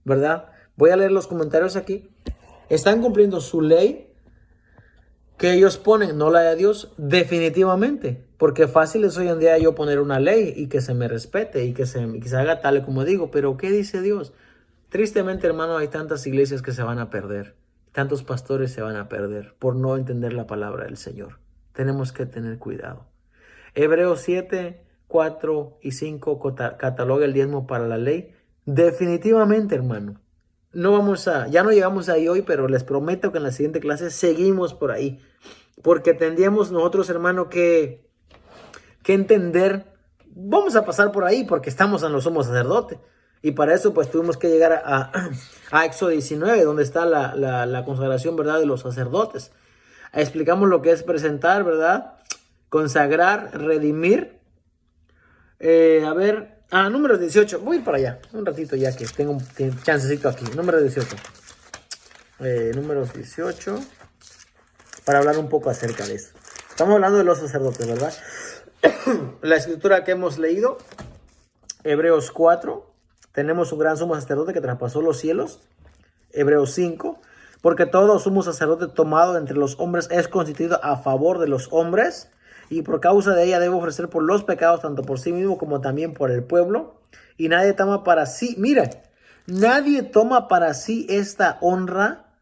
Speaker 1: ¿verdad? Voy a leer los comentarios aquí. Están cumpliendo su ley. que ellos ponen, no la de Dios, definitivamente. Porque fácil es hoy en día yo poner una ley y que se me respete y que se haga tal y como digo. Pero ¿qué dice Dios? Tristemente, hermano, hay tantas iglesias que se van a perder. Tantos pastores se van a perder por no entender la palabra del Señor. Tenemos que tener cuidado. Hebreos 7, 4 y 5 cataloga el diezmo para la ley. Definitivamente, hermano. Ya no llegamos ahí hoy, pero les prometo que en la siguiente clase seguimos por ahí. Porque tendríamos nosotros, hermano, que entender. Vamos a pasar por ahí porque estamos en los sumo sacerdote. Y para eso pues tuvimos que llegar a Éxodo 19, donde está la consagración, ¿verdad?, de los sacerdotes. Explicamos lo que es presentar, ¿verdad? Consagrar, redimir. Números 18. Voy a ir para allá un ratito ya que tengo un chancecito aquí. Números 18. Números 18. Para hablar un poco acerca de eso. Estamos hablando de los sacerdotes, ¿verdad? La escritura que hemos leído, Hebreos 4. Tenemos un gran sumo sacerdote que traspasó los cielos. Hebreos 5. Porque todo sumo sacerdote tomado entre los hombres es constituido a favor de los hombres. Y por causa de ella debe ofrecer por los pecados, tanto por sí mismo como también por el pueblo. Y nadie toma para sí, mira, nadie toma para sí esta honra,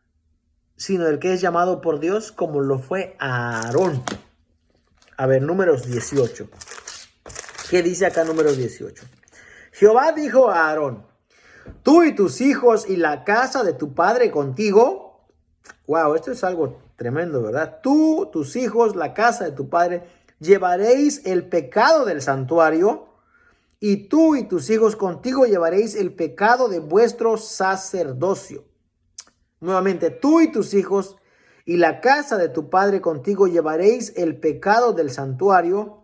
Speaker 1: sino el que es llamado por Dios, como lo fue Aarón. A ver, Números 18. ¿Qué dice acá Números 18? Jehová dijo a Aarón: tú y tus hijos y la casa de tu padre contigo. Wow, esto es algo tremendo, ¿verdad? Tú, tus hijos, la casa de tu padre, llevaréis el pecado del santuario, y tú y tus hijos contigo llevaréis el pecado de vuestro sacerdocio. Nuevamente, tú y tus hijos y la casa de tu padre contigo llevaréis el pecado del santuario,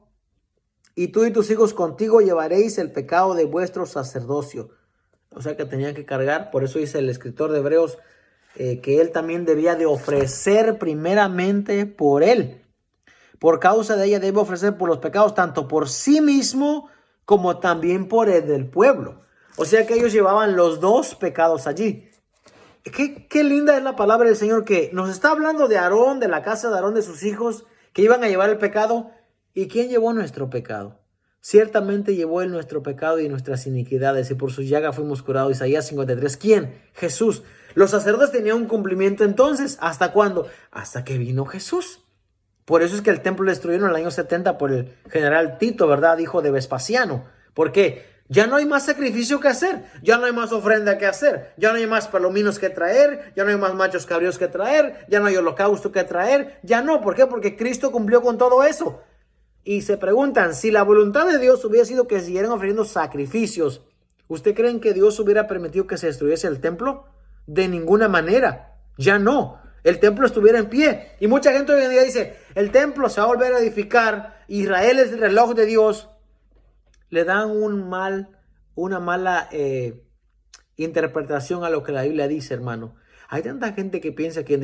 Speaker 1: y tú y tus hijos contigo llevaréis el pecado de vuestro sacerdocio. O sea que tenían que cargar. Por eso dice el escritor de Hebreos que él también debía de ofrecer primeramente por él. Por causa de ella debe ofrecer por los pecados, tanto por sí mismo como también por el del pueblo. O sea que ellos llevaban los dos pecados allí. Qué linda es la palabra del Señor, que nos está hablando de Aarón, de la casa de Aarón, de sus hijos, que iban a llevar el pecado. ¿Y quién llevó nuestro pecado? Ciertamente llevó él nuestro pecado y nuestras iniquidades, y por su llaga fuimos curados. Isaías 53. ¿Quién? Jesús. Los sacerdotes tenían un cumplimiento entonces. ¿Hasta cuándo? Hasta que vino Jesús. Por eso es que el templo lo destruyeron en el año 70 por el general Tito, ¿verdad? Hijo de Vespasiano. ¿Por qué? Ya no hay más sacrificio que hacer, ya no hay más ofrenda que hacer, ya no hay más palominos que traer, ya no hay más machos cabríos que traer, ya no hay holocausto que traer, ya no. ¿Por qué? Porque Cristo cumplió con todo eso. Y se preguntan, si la voluntad de Dios hubiera sido que siguieran ofreciendo sacrificios, ¿usted creen que Dios hubiera permitido que se destruyese el templo? De ninguna manera, ya no. El templo estuviera en pie. Y mucha gente hoy en día dice, el templo se va a volver a edificar, Israel es el reloj de Dios. Le dan una mala interpretación a lo que la Biblia dice, hermano. Hay tanta gente que piensa que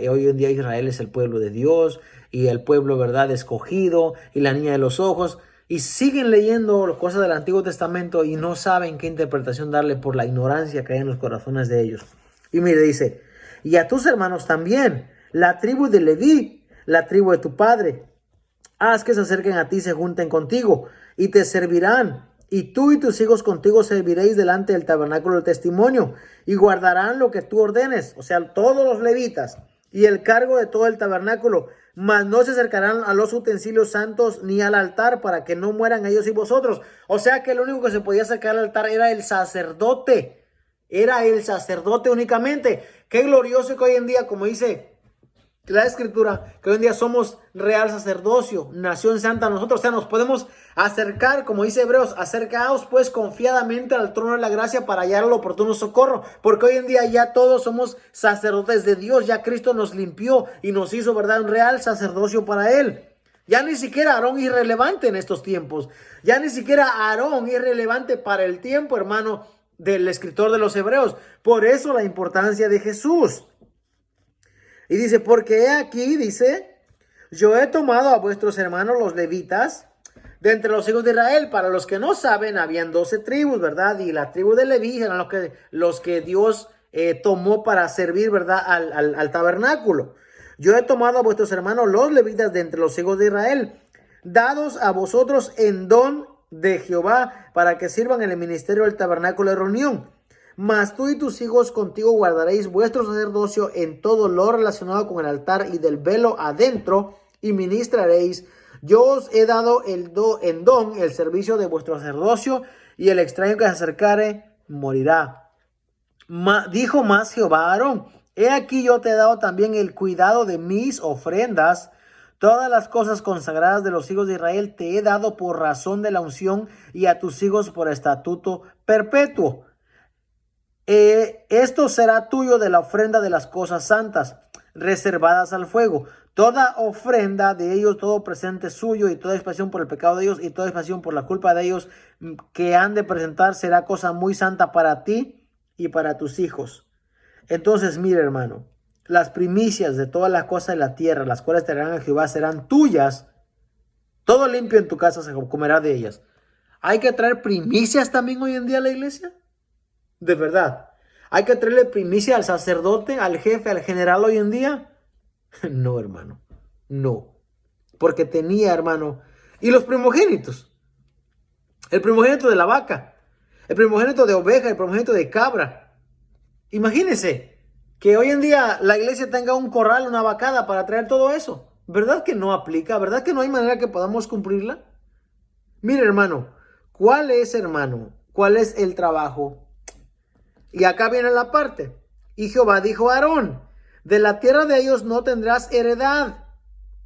Speaker 1: hoy en día Israel es el pueblo de Dios y el pueblo, ¿verdad?, escogido y la niña de los ojos. Y siguen leyendo las cosas del Antiguo Testamento y no saben qué interpretación darle por la ignorancia que hay en los corazones de ellos. Y mire, dice, y a tus hermanos también, la tribu de Leví, la tribu de tu padre, haz que se acerquen a ti y se junten contigo y te servirán. Y tú y tus hijos contigo serviréis delante del tabernáculo del testimonio y guardarán lo que tú ordenes, o sea, todos los levitas, y el cargo de todo el tabernáculo, mas no se acercarán a los utensilios santos ni al altar para que no mueran ellos y vosotros. O sea que el único que se podía acercar al altar era el sacerdote únicamente. Qué glorioso que hoy en día, como dice la escritura, que hoy en día somos real sacerdocio, nación santa nosotros. O sea, nos podemos acercar, como dice Hebreos, acercaos pues confiadamente al trono de la gracia para hallar el oportuno socorro, porque hoy en día ya todos somos sacerdotes de Dios. Ya Cristo nos limpió y nos hizo, ¿verdad?, un real sacerdocio para él. Ya ni siquiera Aarón es irrelevante en estos tiempos. Ya ni siquiera Aarón es relevante para el tiempo, hermano, del escritor de los Hebreos. Por eso la importancia de Jesús. Y dice, porque he aquí, dice, yo he tomado a vuestros hermanos los levitas de entre los hijos de Israel. Para los que no saben, habían 12 tribus, ¿verdad? Y la tribu de Leví eran los que Dios tomó para servir, ¿verdad?, al tabernáculo.
Speaker 2: Yo he tomado a vuestros hermanos los levitas de entre los hijos de Israel, dados a vosotros en don de Jehová, para que sirvan en el ministerio del tabernáculo de reunión. Mas tú y tus hijos contigo guardaréis vuestro sacerdocio en todo lo relacionado con el altar y del velo adentro, y ministraréis. Yo os he dado en don el servicio de vuestro sacerdocio, y el extraño que se acercare morirá. Dijo más Jehová a Aarón: he aquí yo te he dado también el cuidado de mis ofrendas. Todas las cosas consagradas de los hijos de Israel te he dado por razón de la unción, y a tus hijos por estatuto perpetuo. Esto será tuyo de la ofrenda de las cosas santas, reservadas al fuego. Toda ofrenda de ellos, todo presente suyo, y toda expiación por el pecado de ellos, y toda expiación por la culpa de ellos, que han de presentar, será cosa muy santa para ti y para tus hijos. Entonces, mire, hermano, las primicias de todas las cosas de la tierra, las cuales traerán a Jehová, serán tuyas. Todo limpio en tu casa se comerá de ellas. ¿Hay que traer primicias también hoy en día a la iglesia? De verdad. ¿Hay que traerle primicia al sacerdote, al jefe, al general hoy en día? No, hermano. No. Porque tenía, hermano. Y los primogénitos. El primogénito de la vaca. El primogénito de oveja. El primogénito de cabra. Imagínense que hoy en día la iglesia tenga un corral, una vacada para traer todo eso. ¿Verdad que no aplica? ¿Verdad que no hay manera que podamos cumplirla? Mire, hermano. ¿Cuál es, hermano? ¿Cuál es el trabajo? Y acá viene la parte. Y Jehová dijo a Aarón: de la tierra de ellos no tendrás heredad,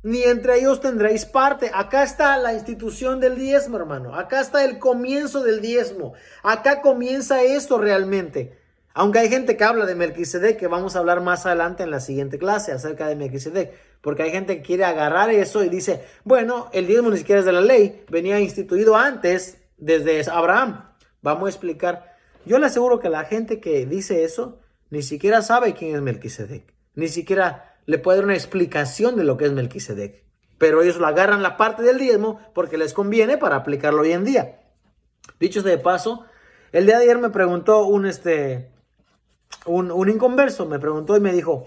Speaker 2: ni entre ellos tendréis parte. Acá está la institución del diezmo, hermano. Acá está el comienzo del diezmo. Acá comienza esto realmente. Aunque hay gente que habla de Melquisedec, que vamos a hablar más adelante en la siguiente clase acerca de Melquisedec. Porque hay gente que quiere agarrar eso y dice, bueno, el diezmo ni siquiera es de la ley. Venía instituido antes, desde Abraham. Vamos a explicar. Yo le aseguro que la gente que dice eso ni siquiera sabe quién es Melquisedec. Ni siquiera le puede dar una explicación de lo que es Melquisedec. Pero ellos lo agarran la parte del diezmo porque les conviene para aplicarlo hoy en día. Dicho de paso, el día de ayer me preguntó un inconverso. Me preguntó y me dijo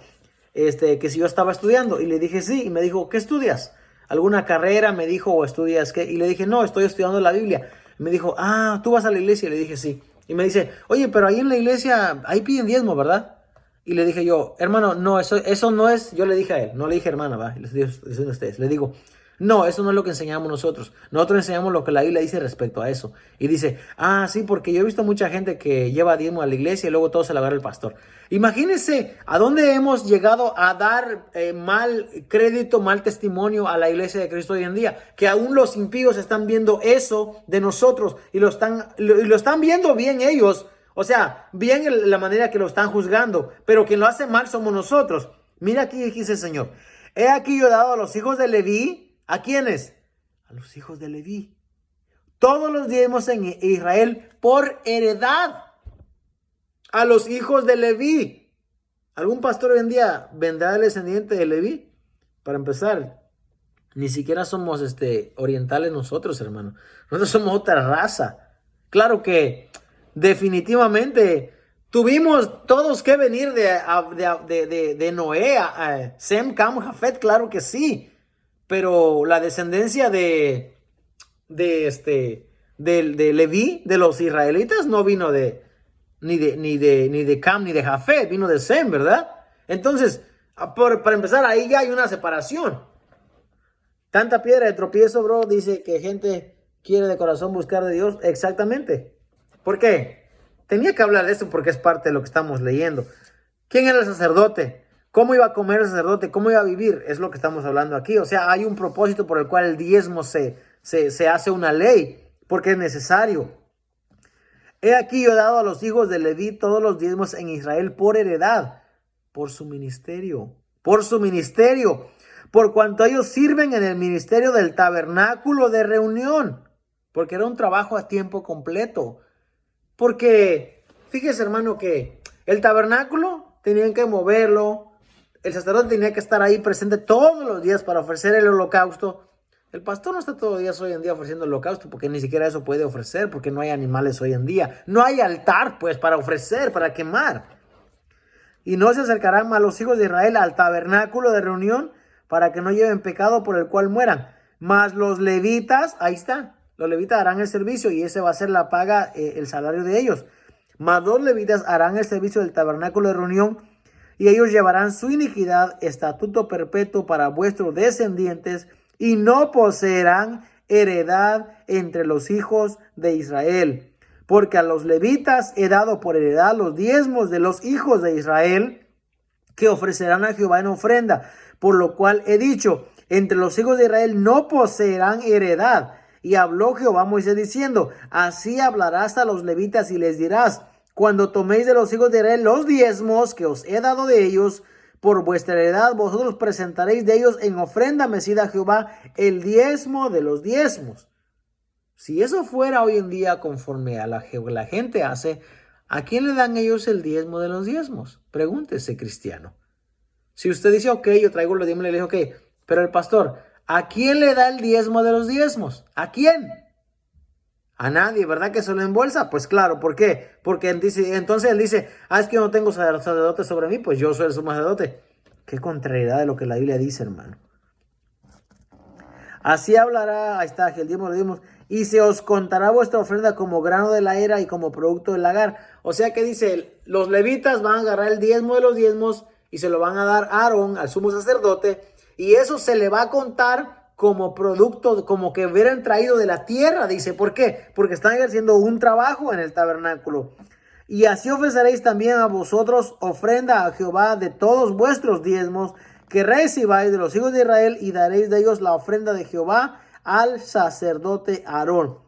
Speaker 2: que si yo estaba estudiando. Y le dije sí. Y me dijo, ¿qué estudias? ¿Alguna carrera? Me dijo, ¿o estudias qué? Y le dije, no, estoy estudiando la Biblia. Y me dijo, ¿tú vas a la iglesia? Y le dije, sí. Y me dice, oye, pero ahí en la iglesia, ahí piden diezmo, ¿verdad? Y le dije yo, hermano, no, eso no es, yo le dije a él, no le dije hermana, va, les estoy diciendo a ustedes, le digo, no, eso no es lo que enseñamos nosotros. Nosotros enseñamos lo que la Biblia dice respecto a eso. Y dice, sí, porque yo he visto mucha gente que lleva diezmo a la iglesia y luego todo se lo agarra el pastor. Imagínense a dónde hemos llegado a dar mal crédito, mal testimonio a la iglesia de Cristo hoy en día. Que aún los impíos están viendo eso de nosotros y lo están viendo bien ellos. O sea, bien la manera que lo están juzgando. Pero quien lo hace mal somos nosotros. Mira aquí dice el Señor. He aquí yo he dado a los hijos de Leví. ¿A quiénes? A los hijos de Leví. Todos los diezmos en Israel por heredad. A los hijos de Leví. ¿Algún pastor hoy en día vendrá el descendiente de Leví? Para empezar, ni siquiera somos orientales nosotros, hermano. Nosotros somos otra raza. Claro que definitivamente tuvimos todos que venir de Noé, Sem, Cam, Jafet, claro que sí. Pero la descendencia de Leví, de los israelitas, no vino ni de Cam ni de Jafet, vino de Sem, ¿verdad? Entonces, para empezar, ahí ya hay una separación. Tanta piedra de tropiezo, bro, dice que gente quiere de corazón buscar de Dios. Exactamente. ¿Por qué? Tenía que hablar de eso porque es parte de lo que estamos leyendo. ¿Quién era el sacerdote? ¿Cómo iba a comer el sacerdote? ¿Cómo iba a vivir? Es lo que estamos hablando aquí. O sea, hay un propósito por el cual el diezmo se hace una ley, porque es necesario. He aquí yo he dado a los hijos de Leví todos los diezmos en Israel por heredad, por su ministerio, por cuanto ellos sirven en el ministerio del tabernáculo de reunión, porque era un trabajo a tiempo completo. Porque, fíjese, hermano, que el tabernáculo tenían que moverlo. El sacerdote tenía que estar ahí presente todos los días para ofrecer el holocausto. El pastor no está todos los días hoy en día ofreciendo el holocausto porque ni siquiera eso puede ofrecer, porque no hay animales hoy en día. No hay altar, pues, para ofrecer, para quemar. y no se acercarán más los hijos de Israel al tabernáculo de reunión para que no lleven pecado por el cual mueran. Mas los levitas, ahí está, los levitas harán el servicio y ese va a ser la paga, el salario de ellos. Mas los levitas harán el servicio del tabernáculo de reunión y ellos llevarán su iniquidad, estatuto perpetuo para vuestros descendientes, y no poseerán heredad entre los hijos de Israel. Porque a los levitas he dado por heredad los diezmos de los hijos de Israel, que ofrecerán a Jehová en ofrenda. Por lo cual he dicho, entre los hijos de Israel no poseerán heredad. Y habló Jehová a Moisés diciendo, así hablarás a los levitas y les dirás, cuando toméis de los hijos de Israel los diezmos que os he dado de ellos, por vuestra heredad vosotros presentaréis de ellos en ofrenda mecida a Jehová el diezmo de los diezmos. Si eso fuera hoy en día conforme a la gente hace, ¿a quién le dan ellos el diezmo de los diezmos? Pregúntese, cristiano. Si usted dice, ok, yo traigo los diezmos, le digo, ok, pero el pastor, ¿a quién le da el diezmo de los diezmos? ¿A quién? A nadie, ¿verdad que se lo embolsa? Pues claro, ¿por qué? Porque entonces él dice, es que yo no tengo sacerdote sobre mí, pues yo soy el sumo sacerdote. Qué contrariedad de lo que la Biblia dice, hermano. Así hablará, ahí está, el diezmo de los diezmos, y se os contará vuestra ofrenda como grano de la era y como producto del lagar. O sea que dice, los levitas van a agarrar el diezmo de los diezmos y se lo van a dar a Aarón, al sumo sacerdote, y eso se le va a contar como producto, como que hubieran traído de la tierra, dice. ¿Por qué? Porque están ejerciendo un trabajo en el tabernáculo. Y así ofreceréis también a vosotros ofrenda a Jehová de todos vuestros diezmos que recibáis de los hijos de Israel, y daréis de ellos la ofrenda de Jehová al sacerdote Aarón.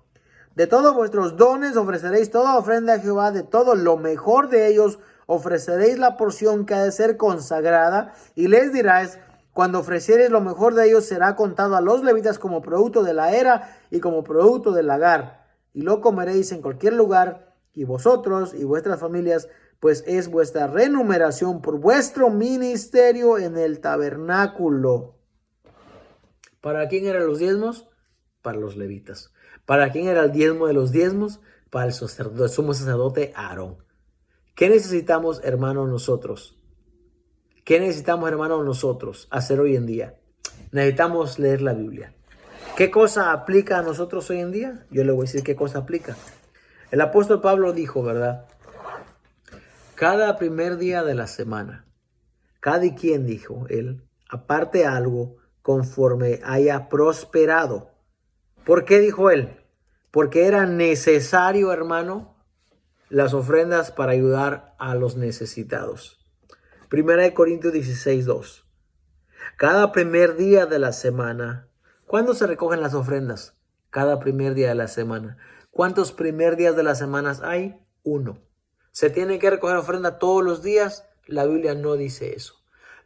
Speaker 2: De todos vuestros dones ofreceréis toda ofrenda a Jehová, de todo lo mejor de ellos ofreceréis la porción que ha de ser consagrada, y les diráis, cuando ofreciereis lo mejor de ellos será contado a los levitas como producto de la era y como producto del lagar, y lo comeréis en cualquier lugar, y vosotros y vuestras familias, pues es vuestra remuneración por vuestro ministerio en el tabernáculo. ¿Para quién eran los diezmos? Para los levitas. ¿Para quién era el diezmo de los diezmos? Para el sumo sacerdote Aarón. ¿Qué necesitamos, hermanos, nosotros? ¿Qué necesitamos, hermanos, nosotros hacer hoy en día? Necesitamos leer la Biblia. ¿Qué cosa aplica a nosotros hoy en día? Yo le voy a decir qué cosa aplica. El apóstol Pablo dijo, ¿verdad? Cada primer día de la semana, cada quien, dijo él, aparte algo conforme haya prosperado. ¿Por qué dijo él? Porque era necesario, hermano, las ofrendas para ayudar a los necesitados. 1 Corintios 16:2. Cada primer día de la semana. ¿Cuándo se recogen las ofrendas? Cada primer día de la semana. ¿Cuántos primer días de las semanas hay? 1. ¿Se tiene que recoger ofrenda todos los días? La Biblia no dice eso.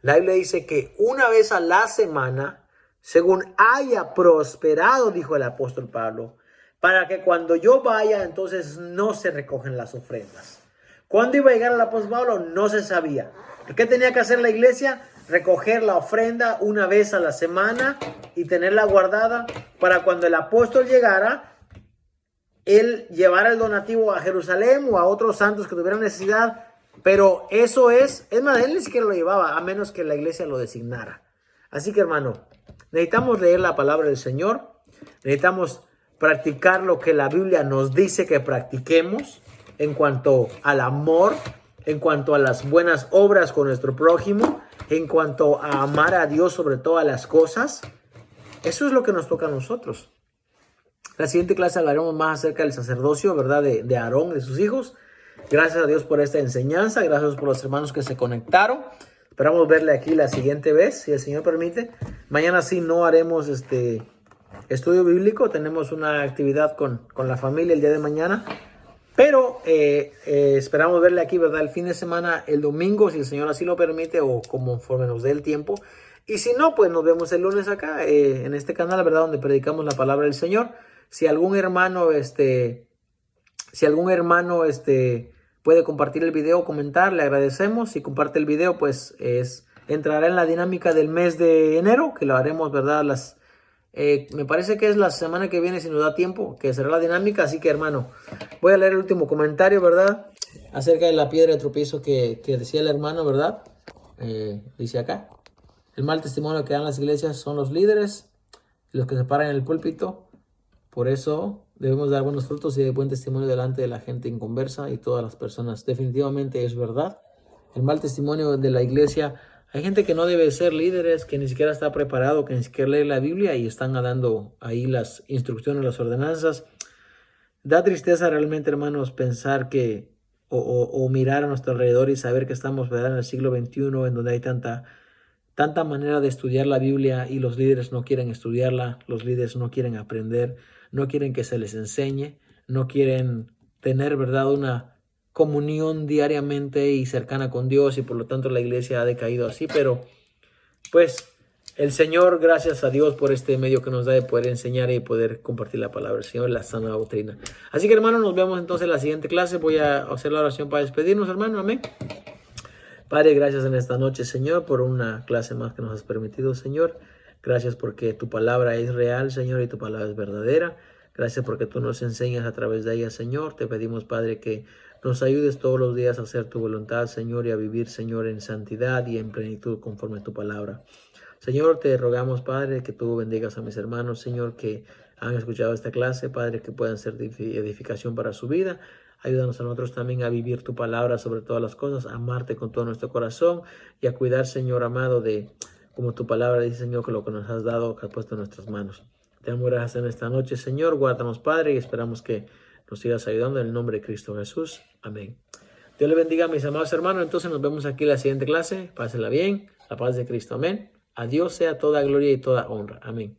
Speaker 2: La Biblia dice que una vez a la semana, según haya prosperado, dijo el apóstol Pablo, para que cuando yo vaya, entonces no se recogen las ofrendas. ¿Cuándo iba a llegar el apóstol Pablo? No se sabía. ¿Qué tenía que hacer la iglesia? Recoger la ofrenda una vez a la semana y tenerla guardada para cuando el apóstol llegara, él llevara el donativo a Jerusalén o a otros santos que tuvieran necesidad. Pero eso es más, él ni siquiera lo llevaba, a menos que la iglesia lo designara. Así que, hermano, necesitamos leer la palabra del Señor. Necesitamos practicar lo que la Biblia nos dice que practiquemos en cuanto al amor, en cuanto a las buenas obras con nuestro prójimo, en cuanto a amar a Dios sobre todas las cosas. Eso es lo que nos toca a nosotros. La siguiente clase hablaremos más acerca del sacerdocio, ¿verdad? De Aarón, de sus hijos. Gracias a Dios por esta enseñanza. Gracias por los hermanos que se conectaron. Esperamos verle aquí la siguiente vez, si el Señor permite. Mañana sí no haremos estudio bíblico. Tenemos una actividad con la familia el día de mañana. Pero esperamos verle aquí, ¿verdad? El fin de semana, el domingo, si el Señor así lo permite o conforme nos dé el tiempo. Y si no, pues nos vemos el lunes acá en este canal, ¿verdad? Donde predicamos la palabra del Señor. Si algún hermano, puede compartir el video, comentar, le agradecemos. Si comparte el video, pues entrará en la dinámica del mes de enero, que lo haremos, ¿verdad? Me parece que es la semana que viene, si nos da tiempo, que será la dinámica. Así que, hermano, voy a leer el último comentario, ¿verdad? acerca de la piedra de tropiezo que decía el hermano, ¿verdad? Dice acá, el mal testimonio que dan las iglesias son los líderes, los que se paran en el púlpito. Por eso debemos dar buenos frutos y de buen testimonio delante de la gente inconversa y todas las personas. Definitivamente es verdad. El mal testimonio de la iglesia, hay gente que no debe ser líderes, que ni siquiera está preparado, que ni siquiera lee la Biblia y están dando ahí las instrucciones, las ordenanzas. Da tristeza realmente, hermanos, pensar que o mirar a nuestro alrededor y saber que estamos, ¿verdad?, en el siglo XXI, en donde hay tanta manera de estudiar la Biblia y los líderes no quieren estudiarla, los líderes no quieren aprender, no quieren que se les enseñe, no quieren tener, ¿verdad?, una comunión diariamente y cercana con Dios, y por lo tanto la iglesia ha decaído así. Pero pues el Señor, gracias a Dios por este medio que nos da de poder enseñar y poder compartir la palabra del Señor, la sana doctrina. Así que, hermano, nos vemos entonces en la siguiente clase. Voy a hacer la oración para despedirnos, hermano. Amén. Padre, gracias en esta noche, Señor, por una clase más que nos has permitido, Señor. Gracias porque tu palabra es real, Señor, y tu palabra es verdadera. Gracias porque tú nos enseñas a través de ella, Señor. Te pedimos, Padre, que nos ayudes todos los días a hacer tu voluntad, Señor, y a vivir, Señor, en santidad y en plenitud conforme a tu palabra. Señor, te rogamos, Padre, que tú bendigas a mis hermanos, Señor, que han escuchado esta clase, Padre, que puedan ser de edificación para su vida. Ayúdanos a nosotros también a vivir tu palabra sobre todas las cosas, a amarte con todo nuestro corazón y a cuidar, Señor amado, de como tu palabra dice, Señor, que lo que nos has dado, que has puesto en nuestras manos. Te damos gracias en esta noche, Señor. Guárdanos, Padre, y esperamos que nos sigas ayudando en el nombre de Cristo Jesús. Amén. Dios le bendiga a mis amados hermanos. Entonces nos vemos aquí en la siguiente clase. Pásenla bien. La paz de Cristo. Amén. A Dios sea toda gloria y toda honra. Amén.